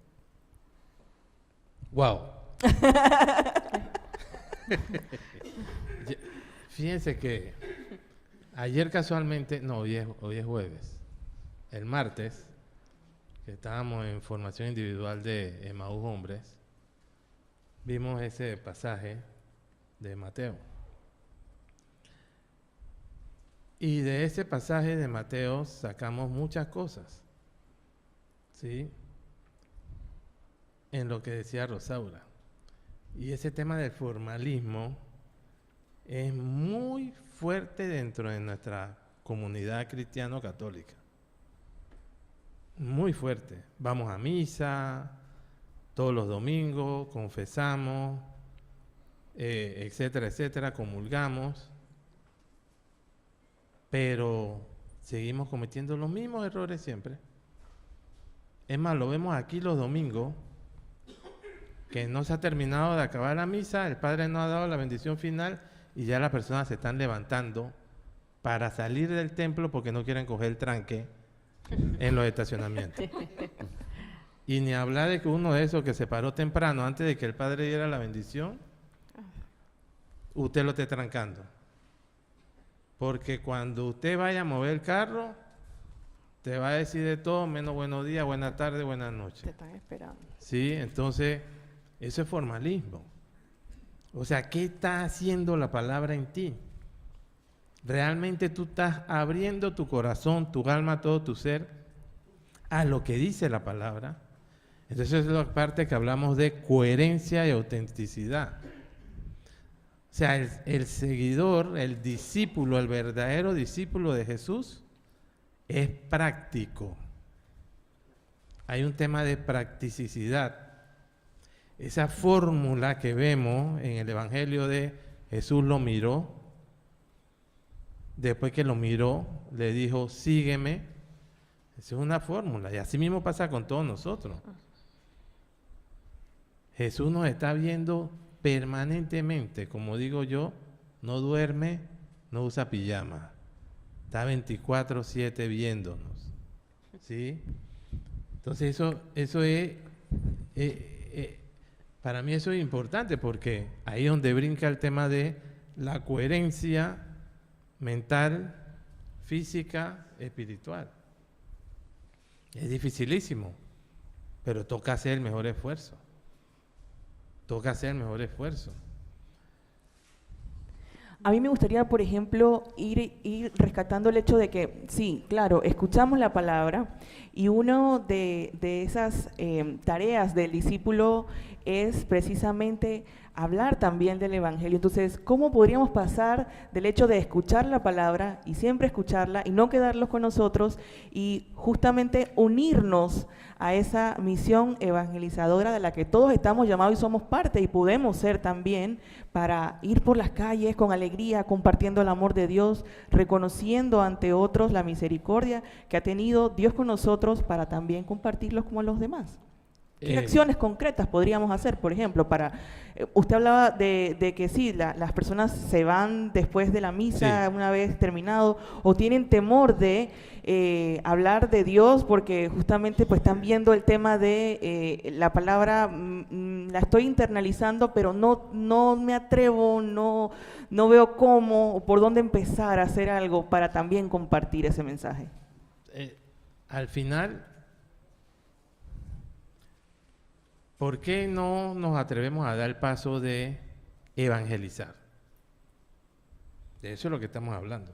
¡Wow! Fíjense que ayer casualmente, no, hoy es jueves, el martes, que estábamos en formación individual de Emaús Hombres, vimos ese pasaje de Mateo. Y de ese pasaje de Mateo sacamos muchas cosas, ¿sí? En lo que decía Rosaura. Y ese tema del formalismo es muy fuerte dentro de nuestra comunidad cristiano-católica. Muy fuerte. Vamos a misa todos los domingos, confesamos, etcétera, etcétera, comulgamos, pero seguimos cometiendo los mismos errores siempre. Es más, lo vemos aquí los domingos, que no se ha terminado de acabar la misa, el Padre no ha dado la bendición final y ya las personas se están levantando para salir del templo porque no quieren coger el tranque en los estacionamientos. Y ni hablar de que uno de esos que se paró temprano antes de que el Padre diera la bendición, usted lo esté trancando. Porque cuando usted vaya a mover el carro, te va a decir de todo menos buenos días, buenas tardes, buenas noches. Te están esperando. Sí, entonces, eso es formalismo. O sea, ¿qué está haciendo la palabra en ti? Realmente tú estás abriendo tu corazón, tu alma, todo tu ser a lo que dice la palabra. Entonces es la parte que hablamos de coherencia y autenticidad. O sea, el seguidor, el discípulo, el verdadero discípulo de Jesús es práctico. Hay un tema de practicidad. Esa fórmula que vemos en el Evangelio de Jesús lo miró. Después que lo miró, le dijo, sígueme. Esa es una fórmula y así mismo pasa con todos nosotros. Jesús nos está viendo permanentemente, como digo yo, no duerme, no usa pijama, está 24/7 viéndonos, ¿sí? Entonces eso es, para mí eso es importante porque ahí es donde brinca el tema de la coherencia mental, física, espiritual. Es dificilísimo, pero toca hacer el mejor esfuerzo. Toca hacer el mejor esfuerzo. A mí me gustaría, por ejemplo, ir rescatando el hecho de que, sí, claro, escuchamos la palabra y una de esas tareas del discípulo es precisamente hablar también del Evangelio. Entonces, ¿cómo podríamos pasar del hecho de escuchar la palabra y siempre escucharla y no quedarlos con nosotros y justamente unirnos a esa misión evangelizadora de la que todos estamos llamados y somos parte y podemos ser también, para ir por las calles con alegría, compartiendo el amor de Dios, reconociendo ante otros la misericordia que ha tenido Dios con nosotros para también compartirlos con los demás? ¿Qué acciones concretas podríamos hacer, por ejemplo, para... usted hablaba de que sí, las personas se van después de la misa, sí, una vez terminado, o tienen temor de hablar de Dios porque justamente pues están viendo el tema de la palabra, la estoy internalizando, pero no me atrevo, no veo cómo o por dónde empezar a hacer algo para también compartir ese mensaje. Al final... ¿por qué no nos atrevemos a dar el paso de evangelizar? De eso es lo que estamos hablando.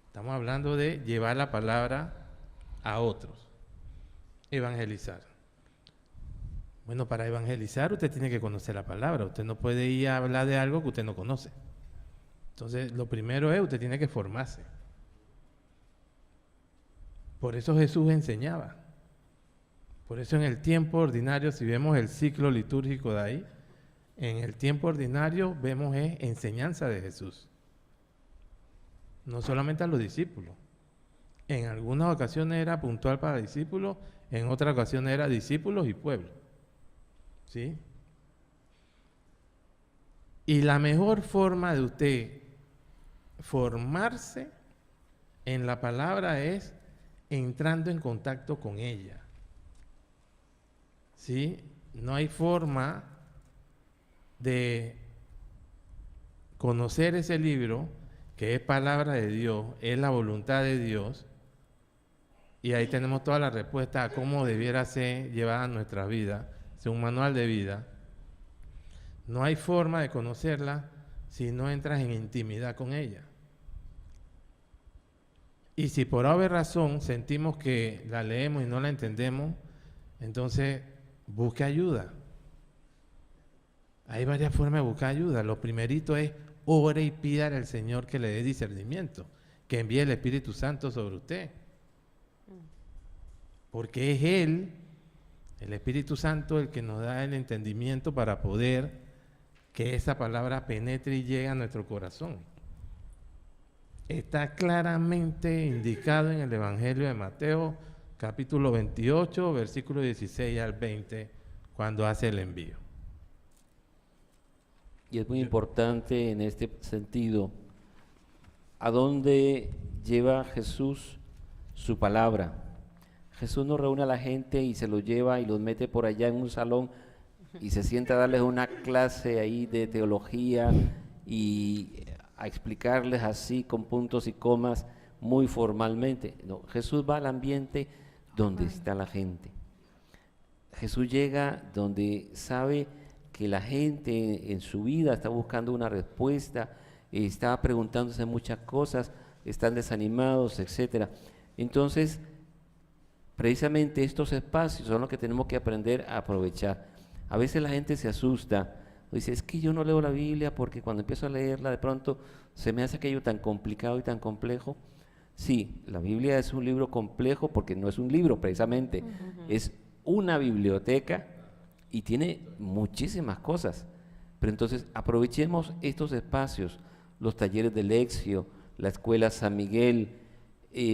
Estamos hablando de llevar la palabra a otros. Evangelizar. Bueno, para evangelizar usted tiene que conocer la palabra. Usted no puede ir a hablar de algo que usted no conoce. Entonces, lo primero es, usted tiene que formarse. Por eso Jesús enseñaba. Por eso en el tiempo ordinario, si vemos el ciclo litúrgico de ahí, en el tiempo ordinario vemos enseñanza de Jesús. No solamente a los discípulos. En algunas ocasiones era puntual para discípulos, en otras ocasiones era discípulos y pueblo. ¿Sí? Y la mejor forma de usted formarse en la palabra es entrando en contacto con ella. ¿Sí? No hay forma de conocer ese libro, que es palabra de Dios, es la voluntad de Dios, y ahí tenemos toda la respuesta a cómo debiera ser llevada nuestra vida, es un manual de vida. No hay forma de conocerla si no entras en intimidad con ella. Y si por haber razón sentimos que la leemos y no la entendemos, entonces busque ayuda. Hay varias formas de buscar ayuda. Lo primerito es ore y pida al Señor que le dé discernimiento, que envíe el Espíritu Santo sobre usted. Porque es Él, el Espíritu Santo, el que nos da el entendimiento para poder que esa palabra penetre y llegue a nuestro corazón. Está claramente indicado en el Evangelio de Mateo, capítulo 28, versículo 16 al 20, cuando hace el envío. Y es muy importante en este sentido, ¿a dónde lleva Jesús su palabra? Jesús no reúne a la gente y se los lleva y los mete por allá en un salón y se sienta a darles una clase ahí de teología y a explicarles así con puntos y comas muy formalmente. No, Jesús va al ambiente donde está la gente. Jesús llega donde sabe que la gente en su vida está buscando una respuesta, está preguntándose muchas cosas, están desanimados, etcétera. Entonces, precisamente estos espacios son los que tenemos que aprender a aprovechar. A veces la gente se asusta, dice, es que yo no leo la Biblia porque cuando empiezo a leerla de pronto se me hace aquello tan complicado y tan complejo. Sí, la Biblia es un libro complejo porque no es un libro precisamente, es una biblioteca y tiene muchísimas cosas. Pero entonces aprovechemos estos espacios, los talleres de Lección, la Escuela San Miguel,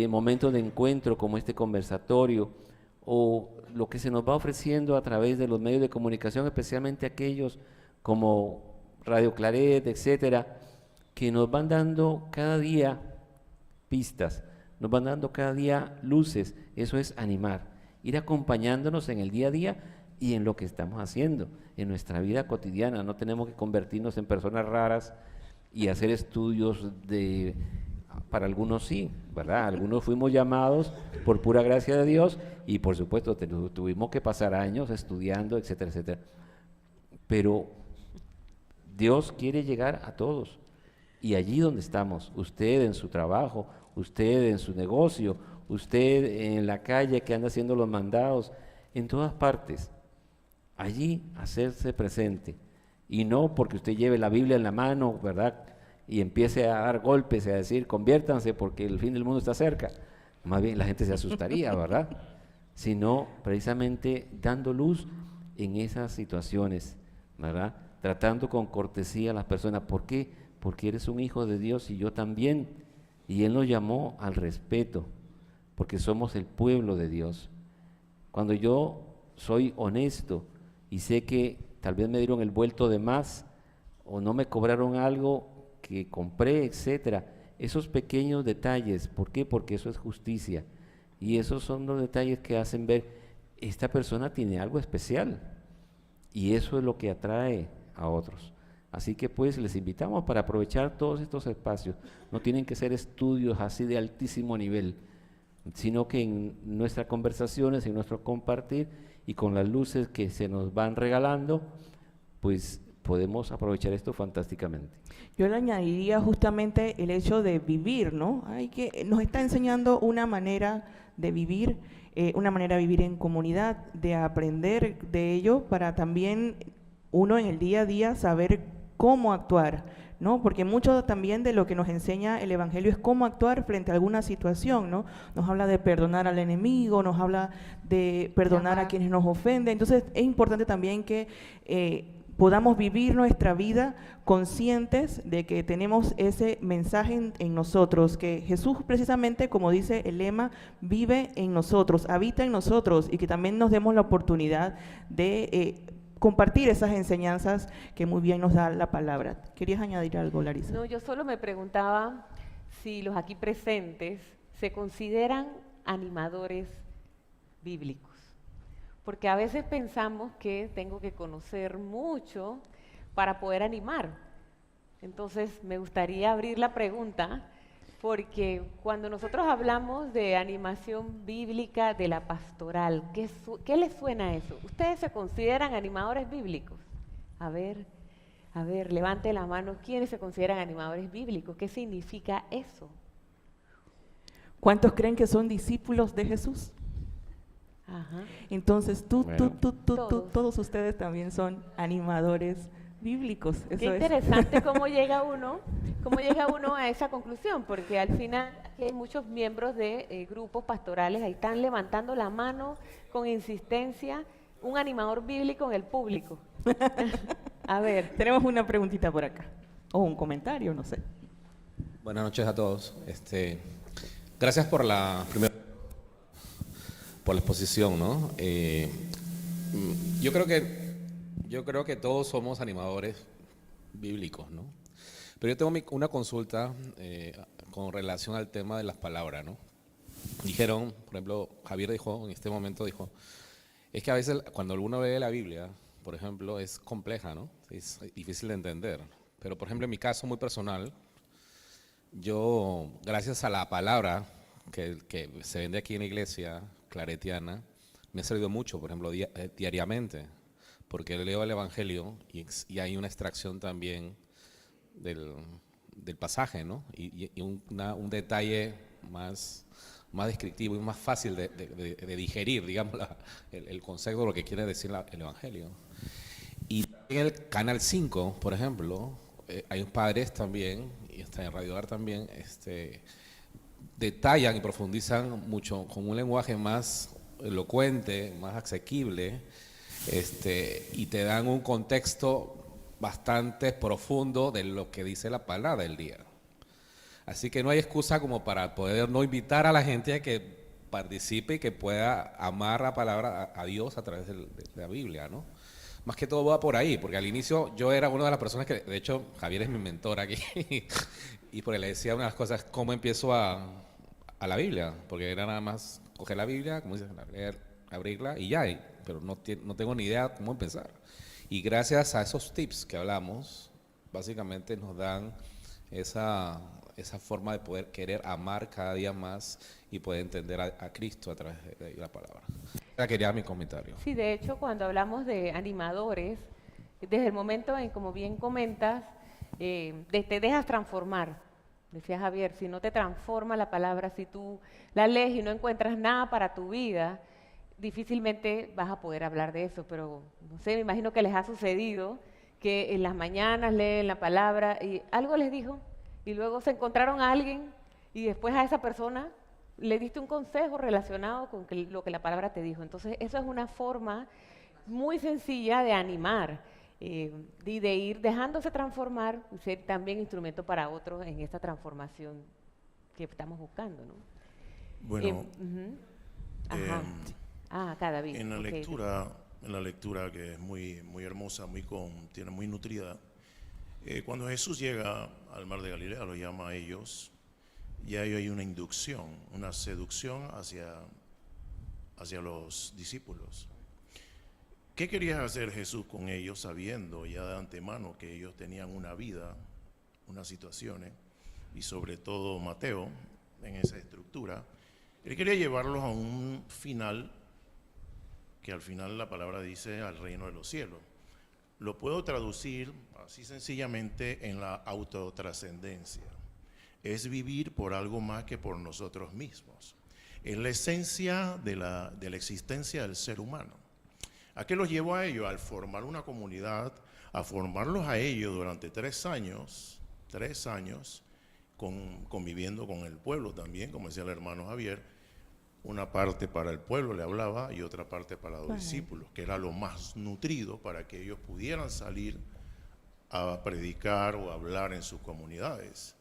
momentos de encuentro como este conversatorio, o lo que se nos va ofreciendo a través de los medios de comunicación, especialmente aquellos como Radio Claret, etcétera, que nos van dando cada día pistas, nos van dando cada día luces. Eso es animar, ir acompañándonos en el día a día y en lo que estamos haciendo, en nuestra vida cotidiana. No tenemos que convertirnos en personas raras y hacer estudios para algunos sí, ¿verdad? Algunos fuimos llamados por pura gracia de Dios y por supuesto tuvimos que pasar años estudiando, etcétera, etcétera. Pero Dios quiere llegar a todos. Y allí donde estamos, usted en su trabajo, usted en su negocio, usted en la calle que anda haciendo los mandados, en todas partes, allí hacerse presente. Y no porque usted lleve la Biblia en la mano, ¿verdad?, y empiece a dar golpes y a decir, conviértanse porque el fin del mundo está cerca. Más bien la gente se asustaría, ¿verdad? Sino precisamente dando luz en esas situaciones, ¿verdad? Tratando con cortesía a las personas. ¿Por qué? Porque eres un hijo de Dios y yo también. Y Él nos llamó al respeto, porque somos el pueblo de Dios. Cuando yo soy honesto y sé que tal vez me dieron el vuelto de más o no me cobraron algo que compré, etcétera, esos pequeños detalles, ¿por qué? Porque eso es justicia. Y esos son los detalles que hacen ver, esta persona tiene algo especial. Y eso es lo que atrae a otros. Así que pues les invitamos para aprovechar todos estos espacios. No tienen que ser estudios así de altísimo nivel, sino que en nuestras conversaciones, en nuestro compartir y con las luces que se nos van regalando, pues podemos aprovechar esto fantásticamente. Yo le añadiría justamente el hecho de vivir, ¿no? Nos está enseñando una manera de vivir, en comunidad, de aprender de ello para también uno en el día a día saber cómo actuar, ¿no? Porque mucho también de lo que nos enseña el Evangelio es cómo actuar frente a alguna situación, ¿no? Nos habla de perdonar al enemigo, nos habla de perdonar a quienes nos ofenden. Entonces es importante también que podamos vivir nuestra vida conscientes de que tenemos ese mensaje en nosotros, que Jesús precisamente, como dice el lema, vive en nosotros, habita en nosotros, y que también nos demos la oportunidad de compartir esas enseñanzas que muy bien nos da la palabra. ¿Querías añadir algo, Larisa? No, yo solo me preguntaba si los aquí presentes se consideran animadores bíblicos. Porque a veces pensamos que tengo que conocer mucho para poder animar. Entonces me gustaría abrir la pregunta, porque cuando nosotros hablamos de animación bíblica de la pastoral, ¿qué les suena eso? ¿Ustedes se consideran animadores bíblicos? A ver, levante la mano. ¿Quiénes se consideran animadores bíblicos? ¿Qué significa eso? ¿Cuántos creen que son discípulos de Jesús? Ajá. Entonces todos ustedes también son animadores bíblicos. Eso Qué interesante cómo llega uno a esa conclusión, porque al final aquí hay muchos miembros de grupos pastorales, ahí están levantando la mano con insistencia, un animador bíblico en el público. A ver. Tenemos una preguntita por acá, o un comentario, no sé. Buenas noches a todos. Gracias por la exposición, ¿no? Yo creo que todos somos animadores bíblicos, ¿no? Pero yo tengo una consulta con relación al tema de las palabras, ¿no? Dijeron, por ejemplo, Javier dijo, en este momento dijo, es que a veces cuando uno lee la Biblia, por ejemplo, es compleja, ¿no? Es difícil de entender. Pero, por ejemplo, en mi caso muy personal, yo, gracias a la palabra que se vende aquí en la iglesia claretiana, me ha servido mucho, por ejemplo, diariamente, porque leo el Evangelio y hay una extracción también del pasaje, ¿no? Y un detalle más descriptivo y más fácil de digerir, digamos, el concepto de lo que quiere decir el Evangelio. Y en el Canal 5, por ejemplo, hay padres también, y está en Radio Hogar también, detallan y profundizan mucho con un lenguaje más elocuente, más asequible, y te dan un contexto bastante profundo de lo que dice la palabra del día. Así que no hay excusa como para poder no invitar a la gente a que participe y que pueda amar la palabra a Dios a través de la Biblia, ¿no? Más que todo va por ahí, porque al inicio yo era una de las personas que, de hecho, Javier es mi mentor aquí, y porque le decía una de las cosas, ¿cómo empiezo a la Biblia? Porque era nada más coger la Biblia, como dices, leer, abrirla y ya, pero no tengo ni idea cómo empezar. Y gracias a esos tips que hablamos, básicamente nos dan esa forma de poder querer amar cada día más y poder entender a Cristo a través de la palabra. Ya quería mi comentario. Sí, de hecho, cuando hablamos de animadores, desde el momento en, como bien comentas, te dejas transformar. Decía Javier, si no te transforma la palabra, si tú la lees y no encuentras nada para tu vida, difícilmente vas a poder hablar de eso. Pero, no sé, me imagino que les ha sucedido que en las mañanas leen la palabra y algo les dijo, y luego se encontraron a alguien y después a esa persona le diste un consejo relacionado con lo que la palabra te dijo. Entonces, eso es una forma muy sencilla de animar y de ir dejándose transformar y ser también instrumento para otros en esta transformación que estamos buscando, ¿no? Bueno, acá David. En la lectura que es muy, muy hermosa, tiene muy nutrida, cuando Jesús llega al mar de Galilea, lo llama a ellos, y ahí hay una inducción, una seducción hacia los discípulos. ¿Qué quería hacer Jesús con ellos, sabiendo ya de antemano que ellos tenían una vida, unas situaciones, y sobre todo Mateo, en esa estructura? Él quería llevarlos a un final, que al final la palabra dice al reino de los cielos. Lo puedo traducir así sencillamente en la autotrascendencia. Es vivir por algo más que por nosotros mismos. Es la esencia de la existencia del ser humano. ¿A qué los llevó a ellos? Al formar una comunidad, a formarlos a ellos durante 3 años, conviviendo con el pueblo también, como decía el hermano Javier, una parte para el pueblo le hablaba y otra parte para los discípulos, que era lo más nutrido para que ellos pudieran salir a predicar o a hablar en sus comunidades.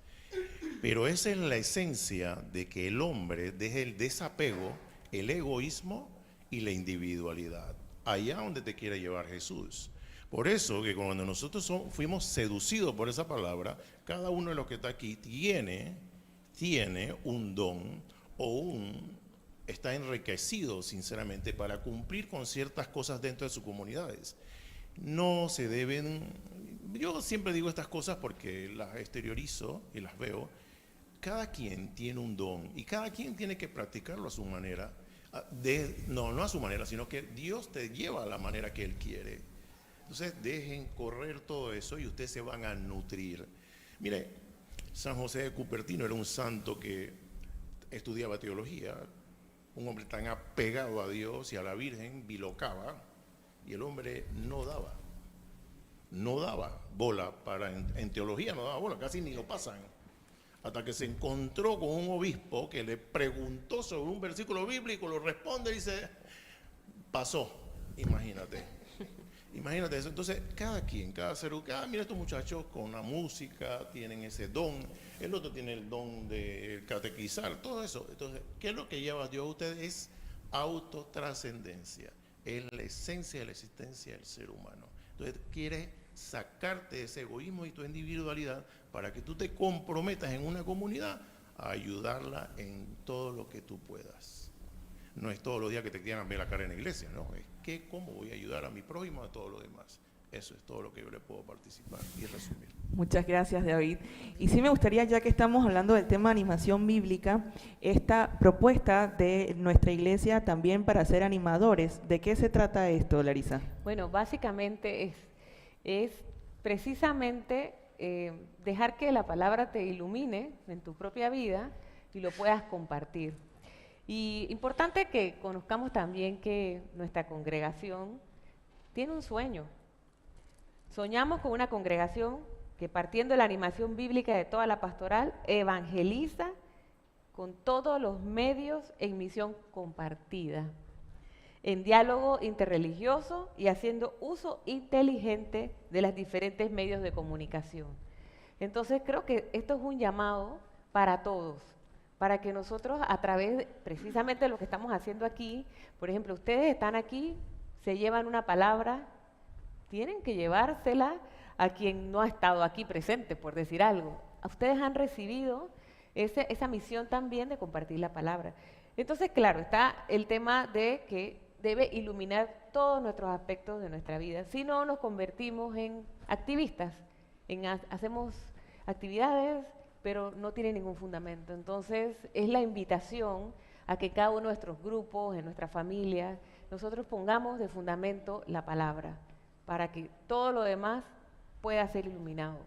Pero esa es la esencia de que el hombre deje el desapego, el egoísmo y la individualidad. Allá donde te quiere llevar Jesús. Por eso que cuando nosotros fuimos seducidos por esa palabra, cada uno de los que está aquí tiene un don o está enriquecido sinceramente para cumplir con ciertas cosas dentro de sus comunidades. No se deben, yo siempre digo estas cosas porque las exteriorizo y las veo. Cada quien tiene un don y cada quien tiene que practicarlo a su manera. No a su manera, sino que Dios te lleva a la manera que Él quiere. Entonces dejen correr todo eso y ustedes se van a nutrir. Mire, San José de Cupertino era un santo que estudiaba teología, un hombre tan apegado a Dios y a la Virgen, bilocaba, y el hombre no daba bola en teología, no daba bola, casi ni lo pasan. Hasta que se encontró con un obispo que le preguntó sobre un versículo bíblico, lo responde y dice, pasó, imagínate eso. Entonces, mira, estos muchachos con la música tienen ese don, el otro tiene el don de catequizar, todo eso. Entonces, ¿qué es lo que lleva a Dios a ustedes? Es autotrascendencia, es la esencia de la existencia del ser humano. Entonces, quiere sacarte ese egoísmo y tu individualidad para que tú te comprometas en una comunidad a ayudarla en todo lo que tú puedas. No es todos los días que te quieran ver la cara en la iglesia, no, es que cómo voy a ayudar a mi prójimo, a todo lo demás. Eso es todo lo que yo le puedo participar y resumir. Muchas gracias, David. Y sí me gustaría, ya que estamos hablando del tema de animación bíblica, esta propuesta de nuestra iglesia también para ser animadores. ¿De qué se trata esto, Larisa? Bueno, básicamente es precisamente dejar que la palabra te ilumine en tu propia vida y lo puedas compartir. Y importante que conozcamos también que nuestra congregación tiene un sueño. Soñamos con una congregación que, partiendo de la animación bíblica de toda la pastoral, evangeliza con todos los medios en misión compartida, en diálogo interreligioso y haciendo uso inteligente de los diferentes medios de comunicación. Entonces creo que esto es un llamado para todos, para que nosotros a través precisamente de lo que estamos haciendo aquí, por ejemplo, ustedes están aquí, se llevan una palabra, tienen que llevársela a quien no ha estado aquí presente, por decir algo. Ustedes han recibido esa misión también de compartir la palabra. Entonces, claro, está el tema de que debe iluminar todos nuestros aspectos de nuestra vida. Si no, nos convertimos en activistas, hacemos actividades, pero no tienen ningún fundamento. Entonces, es la invitación a que cada uno de nuestros grupos, en nuestra familia, nosotros pongamos de fundamento la palabra, para que todo lo demás pueda ser iluminado.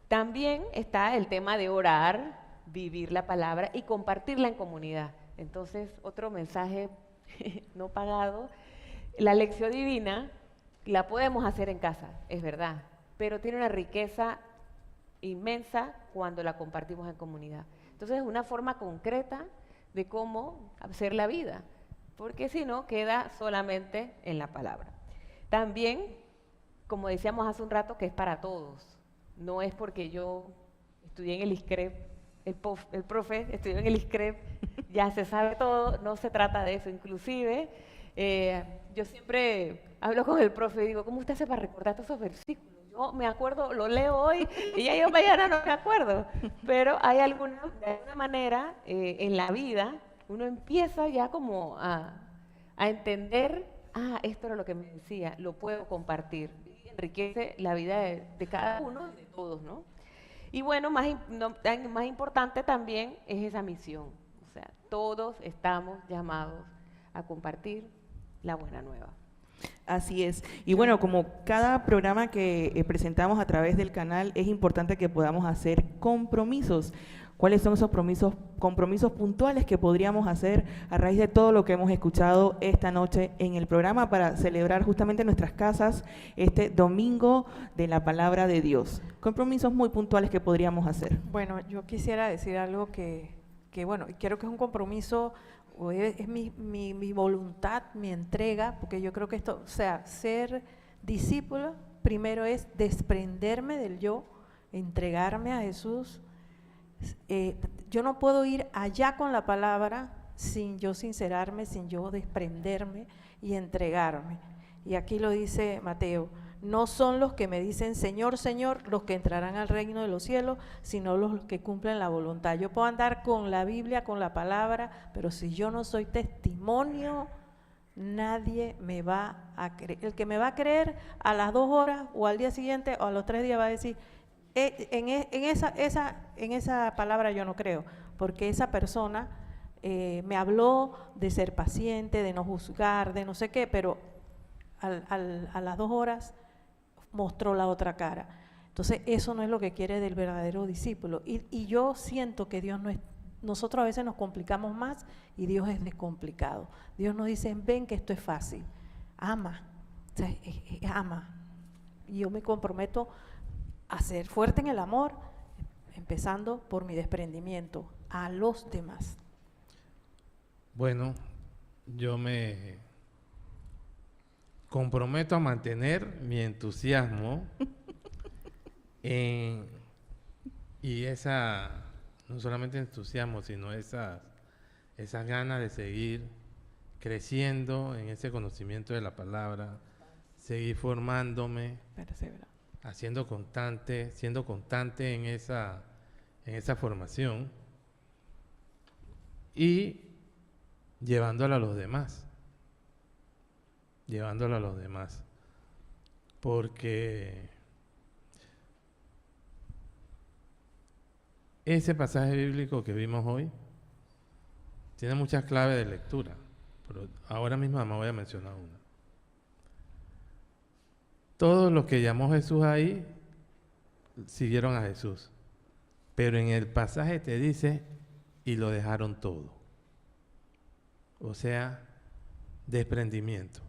También está el tema de orar, vivir la palabra y compartirla en comunidad. Entonces, otro mensaje no pagado, la lección divina la podemos hacer en casa, es verdad, pero tiene una riqueza inmensa cuando la compartimos en comunidad. Entonces, es una forma concreta de cómo hacer la vida, porque si no, queda solamente en la palabra. También, como decíamos hace un rato, que es para todos. No es porque yo estudié en el ISCREP, el profe estudió en el ISCREP, ya se sabe todo, no se trata de eso. Inclusive, yo siempre hablo con el profe y digo, ¿cómo usted hace para recordar todos esos versículos? Yo me acuerdo, lo leo hoy y ya yo mañana no me acuerdo. Pero hay de alguna manera en la vida, uno empieza ya como a entender, esto era lo que me decía, lo puedo compartir. Y enriquece la vida de cada uno y de todos, ¿no? Y bueno, más importante también es esa misión. O sea, todos estamos llamados a compartir la buena nueva. Así es. Y bueno, como cada programa que presentamos a través del canal, es importante que podamos hacer compromisos. ¿Cuáles son esos compromisos puntuales que podríamos hacer a raíz de todo lo que hemos escuchado esta noche en el programa para celebrar justamente en nuestras casas este domingo de la palabra de Dios? Compromisos muy puntuales que podríamos hacer. Bueno, yo quisiera decir algo que bueno, quiero que es un compromiso, es mi voluntad, mi entrega, porque yo creo que esto, o sea, ser discípulo primero es desprenderme del yo, entregarme a Jesús. Yo no puedo ir allá con la palabra sin yo sincerarme, sin yo desprenderme y entregarme. Y aquí lo dice Mateo, no son los que me dicen Señor, Señor, los que entrarán al reino de los cielos, sino los que cumplen la voluntad. Yo puedo andar con la Biblia, con la palabra, pero si yo no soy testimonio, nadie me va a creer. El que me va a creer a las 2 horas o al día siguiente o a los 3 días va a decir, en esa palabra yo no creo, porque esa persona me habló de ser paciente, de no juzgar, de no sé qué, pero a las 2 horas mostró la otra cara. Entonces eso no es lo que quiere del verdadero discípulo. Y yo siento que Dios no es, nosotros a veces nos complicamos más y Dios es descomplicado. Dios nos dice, ven que esto es fácil, ama, o sea, ama. Y yo me comprometo a ser fuerte en el amor, empezando por mi desprendimiento a los demás. Bueno, yo me comprometo a mantener mi entusiasmo y no solamente entusiasmo, sino esas ganas de seguir creciendo en ese conocimiento de la palabra, seguir formándome, siendo constante en esa formación y llevándola a los demás. Porque ese pasaje bíblico que vimos hoy tiene muchas claves de lectura, pero ahora mismo me voy a mencionar una. Todos los que llamó Jesús ahí siguieron a Jesús, pero en el pasaje te dice, y lo dejaron todo. O sea, desprendimiento.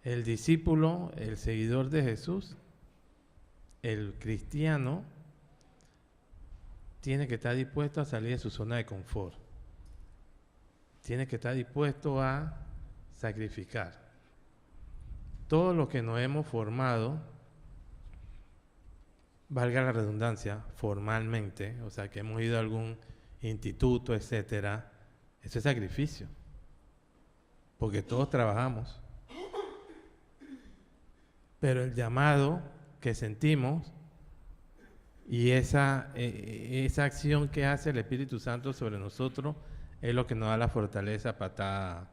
El discípulo, el seguidor de Jesús, el cristiano, tiene que estar dispuesto a salir de su zona de confort. Tiene que estar dispuesto a sacrificar. Todo lo que nos hemos formado valga la redundancia, formalmente, o sea, que hemos ido a algún instituto, etcétera, eso es sacrificio, porque todos trabajamos. Pero el llamado que sentimos y esa acción que hace el Espíritu Santo sobre nosotros es lo que nos da la fortaleza para estar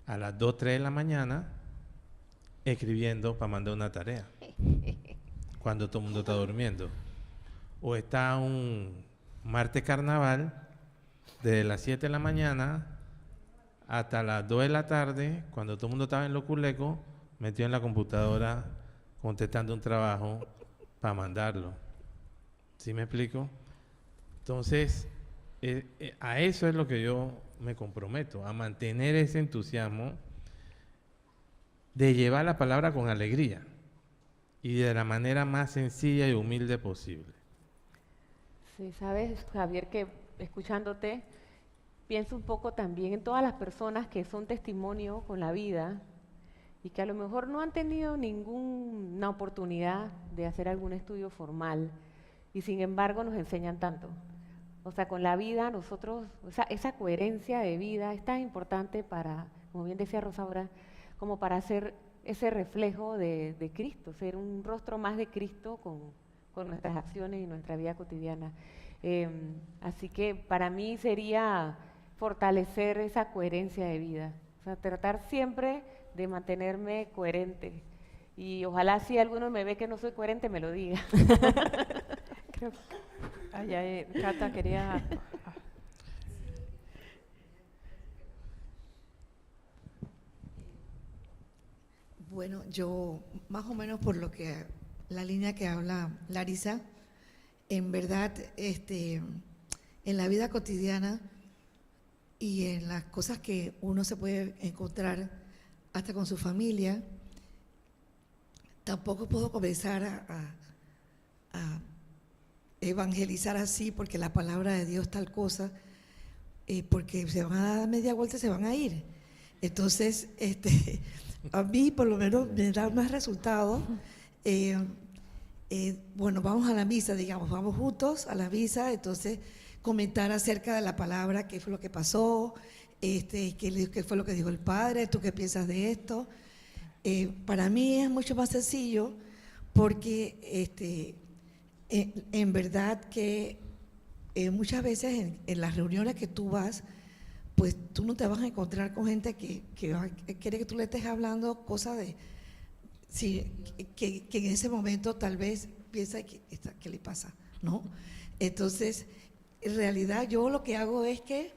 a las 2, 3 de la mañana escribiendo para mandar una tarea cuando todo el mundo está durmiendo, o está un martes carnaval desde las 7 de la mañana hasta las 2 de la tarde cuando todo el mundo estaba en los culecos metido en la computadora contestando un trabajo para mandarlo. ¿Sí me explico? Entonces, a eso es lo que yo me comprometo, a mantener ese entusiasmo de llevar la palabra con alegría y de la manera más sencilla y humilde posible. Sí, sabes, Javier, que escuchándote, pienso un poco también en todas las personas que son testimonio con la vida y que a lo mejor no han tenido ninguna oportunidad de hacer algún estudio formal y sin embargo nos enseñan tanto. O sea, con la vida nosotros, esa coherencia de vida es tan importante para, como bien decía Rosaura, como para hacer ese reflejo de Cristo, ser un rostro más de Cristo con nuestras acciones y nuestra vida cotidiana. Así que para mí sería fortalecer esa coherencia de vida, o sea, tratar siempre de mantenerme coherente. Y ojalá si alguno me ve que no soy coherente me lo diga. Creo que allá Cata quería... Bueno, yo más o menos por lo que la línea que habla Larisa, en verdad, en la vida cotidiana y en las cosas que uno se puede encontrar hasta con su familia, tampoco puedo comenzar a evangelizar así porque la palabra de Dios tal cosa, porque se van a dar media vuelta y se van a ir. Entonces, a mí por lo menos me da más resultados. Bueno, vamos a la misa, digamos, vamos juntos a la misa, entonces comentar acerca de la palabra, qué fue lo que pasó, qué fue lo que dijo el Padre, tú qué piensas de esto. Para mí es mucho más sencillo porque en verdad que muchas veces en las reuniones que tú vas, pues tú no te vas a encontrar con gente que quiere que tú le estés hablando cosas de, sí, que en ese momento tal vez piensa que ¿qué le pasa? ¿No? Entonces, en realidad yo lo que hago es que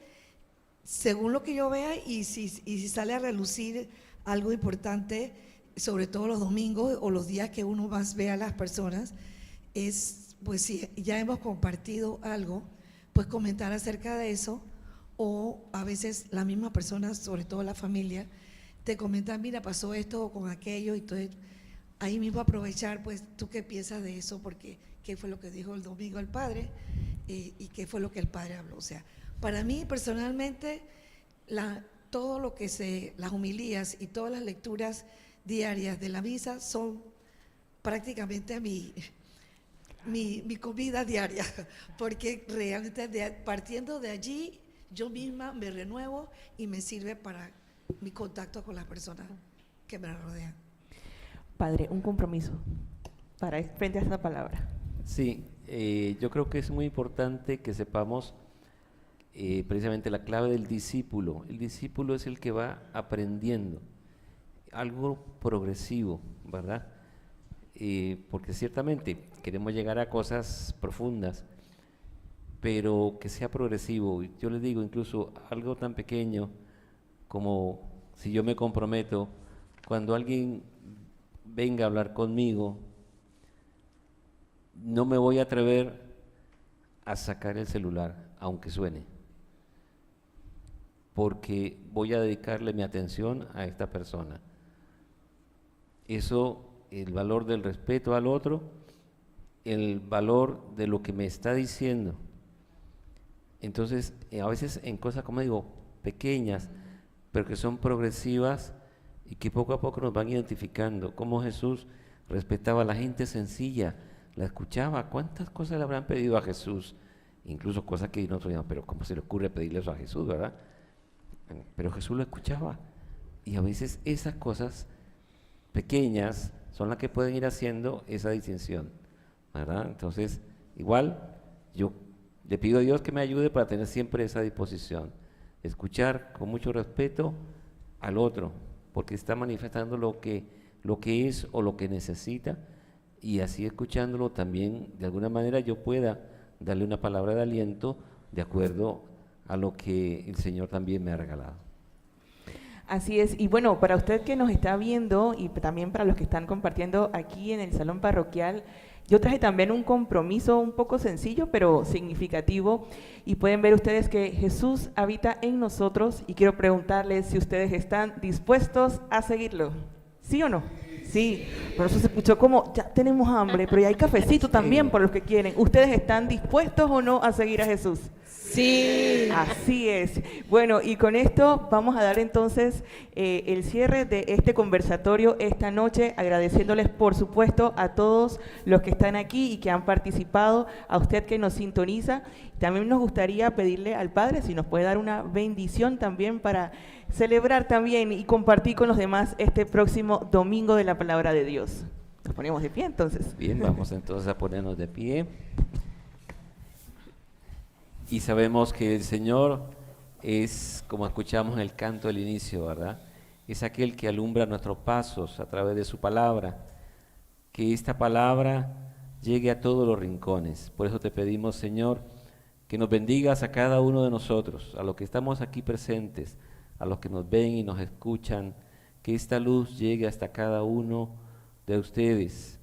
según lo que yo vea y si sale a relucir algo importante, sobre todo los domingos o los días que uno más ve a las personas, es, pues si ya hemos compartido algo, pues comentar acerca de eso, o a veces la misma persona, sobre todo la familia, te comentan, mira, pasó esto con aquello, y entonces ahí mismo aprovechar, pues, ¿tú qué piensas de eso? Porque qué fue lo que dijo el domingo el Padre y qué fue lo que el Padre habló. O sea, para mí personalmente, todo lo que las homilías y todas las lecturas diarias de la misa son prácticamente mi comida diaria, porque realmente partiendo de allí, yo misma me renuevo y me sirve para mi contacto con las personas que me rodean. Padre, un compromiso frente a esta palabra. Sí, yo creo que es muy importante que sepamos precisamente la clave del discípulo. El discípulo es el que va aprendiendo, algo progresivo, ¿verdad? Porque ciertamente queremos llegar a cosas profundas, pero que sea progresivo. Yo les digo, incluso algo tan pequeño como si yo me comprometo, cuando alguien venga a hablar conmigo, no me voy a atrever a sacar el celular, aunque suene, porque voy a dedicarle mi atención a esta persona. Eso, el valor del respeto al otro, el valor de lo que me está diciendo. Entonces, a veces en cosas, como digo, pequeñas, pero que son progresivas y que poco a poco nos van identificando, cómo Jesús respetaba a la gente sencilla, la escuchaba. ¿Cuántas cosas le habrán pedido a Jesús? Incluso cosas que nosotros decíamos, pero ¿cómo se le ocurre pedirle eso a Jesús, verdad? Pero Jesús lo escuchaba. Y a veces esas cosas pequeñas son las que pueden ir haciendo esa distinción, ¿verdad? Entonces, igual, yo le pido a Dios que me ayude para tener siempre esa disposición, escuchar con mucho respeto al otro, porque está manifestando lo que es o lo que necesita, y así escuchándolo también, de alguna manera yo pueda darle una palabra de aliento de acuerdo a lo que el Señor también me ha regalado. Así es, y bueno, para usted que nos está viendo y también para los que están compartiendo aquí en el salón parroquial, yo traje también un compromiso un poco sencillo pero significativo, y pueden ver ustedes que Jesús habita en nosotros, y quiero preguntarles si ustedes están dispuestos a seguirlo, ¿sí o no? Sí, por eso se escuchó como, ya tenemos hambre, pero ya hay cafecito también por los que quieren. ¿Ustedes están dispuestos o no a seguir a Jesús? Sí. Así es. Bueno, y con esto vamos a dar entonces el cierre de este conversatorio esta noche, agradeciéndoles por supuesto a todos los que están aquí y que han participado, a usted que nos sintoniza. También nos gustaría pedirle al Padre si nos puede dar una bendición también para celebrar también y compartir con los demás este próximo domingo de la Palabra de Dios. Nos ponemos de pie entonces. Bien, vamos entonces a ponernos de pie. Y sabemos que el Señor es, como escuchamos en el canto del inicio, ¿verdad? Es aquel que alumbra nuestros pasos a través de su palabra. Que esta palabra llegue a todos los rincones. Por eso te pedimos, Señor, que nos bendigas a cada uno de nosotros, a los que estamos aquí presentes, a los que nos ven y nos escuchan, que esta luz llegue hasta cada uno de ustedes,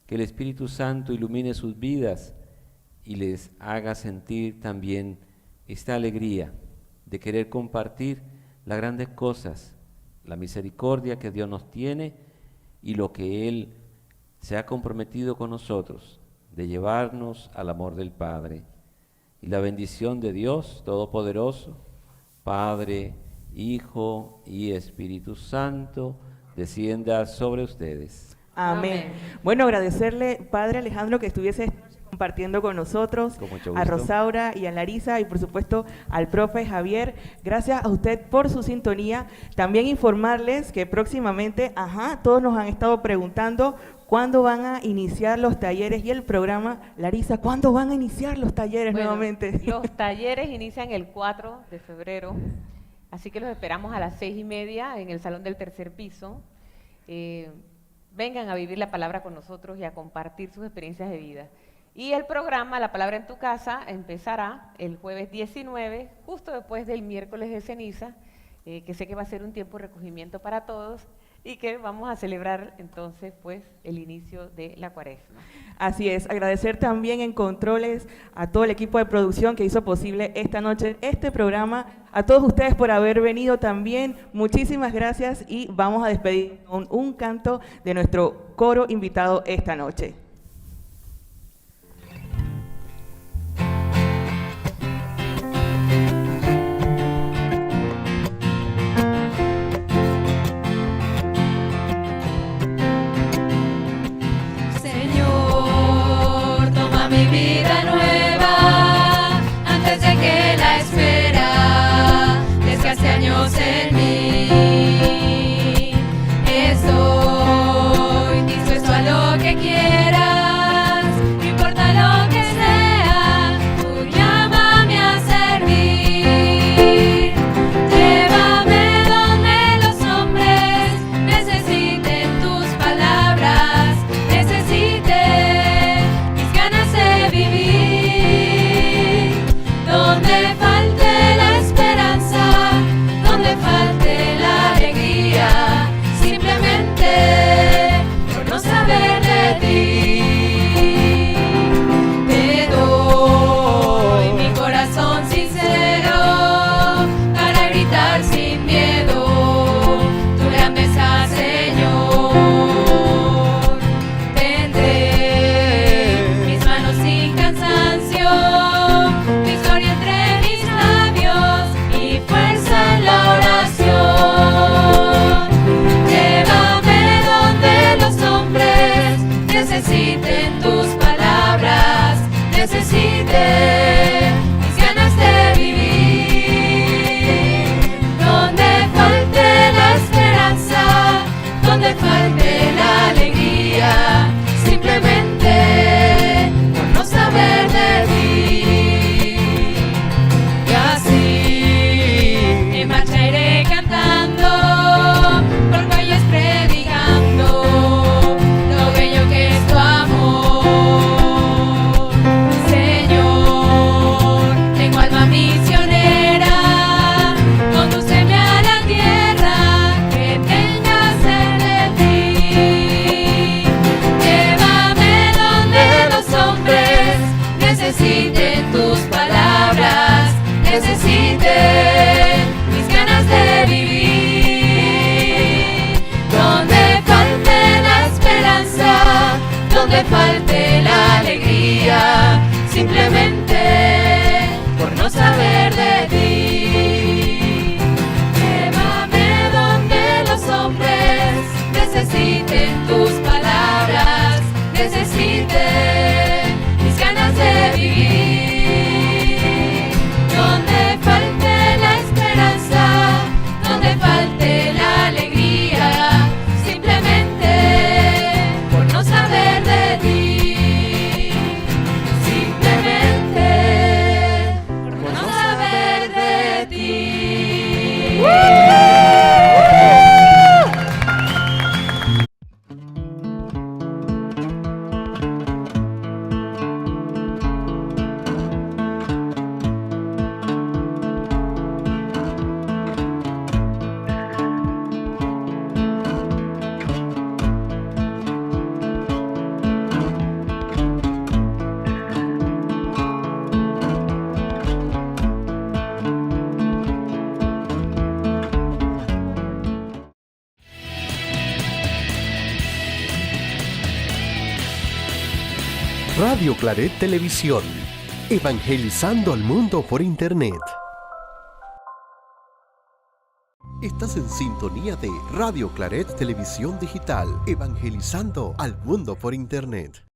que el Espíritu Santo ilumine sus vidas y les haga sentir también esta alegría de querer compartir las grandes cosas, la misericordia que Dios nos tiene y lo que Él se ha comprometido con nosotros, de llevarnos al amor del Padre. Y la bendición de Dios Todopoderoso, Padre, Hijo y Espíritu Santo, descienda sobre ustedes. Amén. Bueno, agradecerle, Padre Alejandro, que estuviese compartiendo con nosotros, a Rosaura y a Larisa, y por supuesto al profe Javier. Gracias a usted por su sintonía. También informarles que próximamente, todos nos han estado preguntando cuándo van a iniciar los talleres y el programa. Larisa, ¿cuándo van a iniciar los talleres nuevamente? Los talleres inician el 4 de febrero, así que los esperamos a las 6:30 en el salón del tercer piso. Vengan a vivir la palabra con nosotros y a compartir sus experiencias de vida. Y el programa La Palabra en tu Casa empezará el jueves 19, justo después del miércoles de ceniza, que sé que va a ser un tiempo de recogimiento para todos y que vamos a celebrar entonces pues el inicio de la Cuaresma. Así es, agradecer también en controles a todo el equipo de producción que hizo posible esta noche este programa, a todos ustedes por haber venido también, muchísimas gracias, y vamos a despedir con un canto de nuestro coro invitado esta noche. Mi vida nueva, antes de que la espera desgaste años en mí. Estoy dispuesto a lo que quieras, no importa lo que sea, tú llámame a servir. Llévame donde los hombres necesiten tus palabras, necesiten vivir, donde falte la esperanza, donde falte la alegría, simplemente por no saber de ti. Te doy mi corazón sincero para gritar sin miedo tu grandeza, Señor. Victoria entre mis labios y fuerza en la oración. Llévame donde los hombres necesiten tus palabras. donde falte la alegría, simplemente por no saber de ti. Llévame donde los hombres necesiten tus palabras, necesiten mis ganas de vivir. Donde falte la esperanza, donde falte la alegría, simplemente por no saber de ti. Simplemente por no saber de ti. Radio Claret Televisión, evangelizando al mundo por Internet. Estás en sintonía de Radio Claret Televisión Digital, evangelizando al mundo por Internet.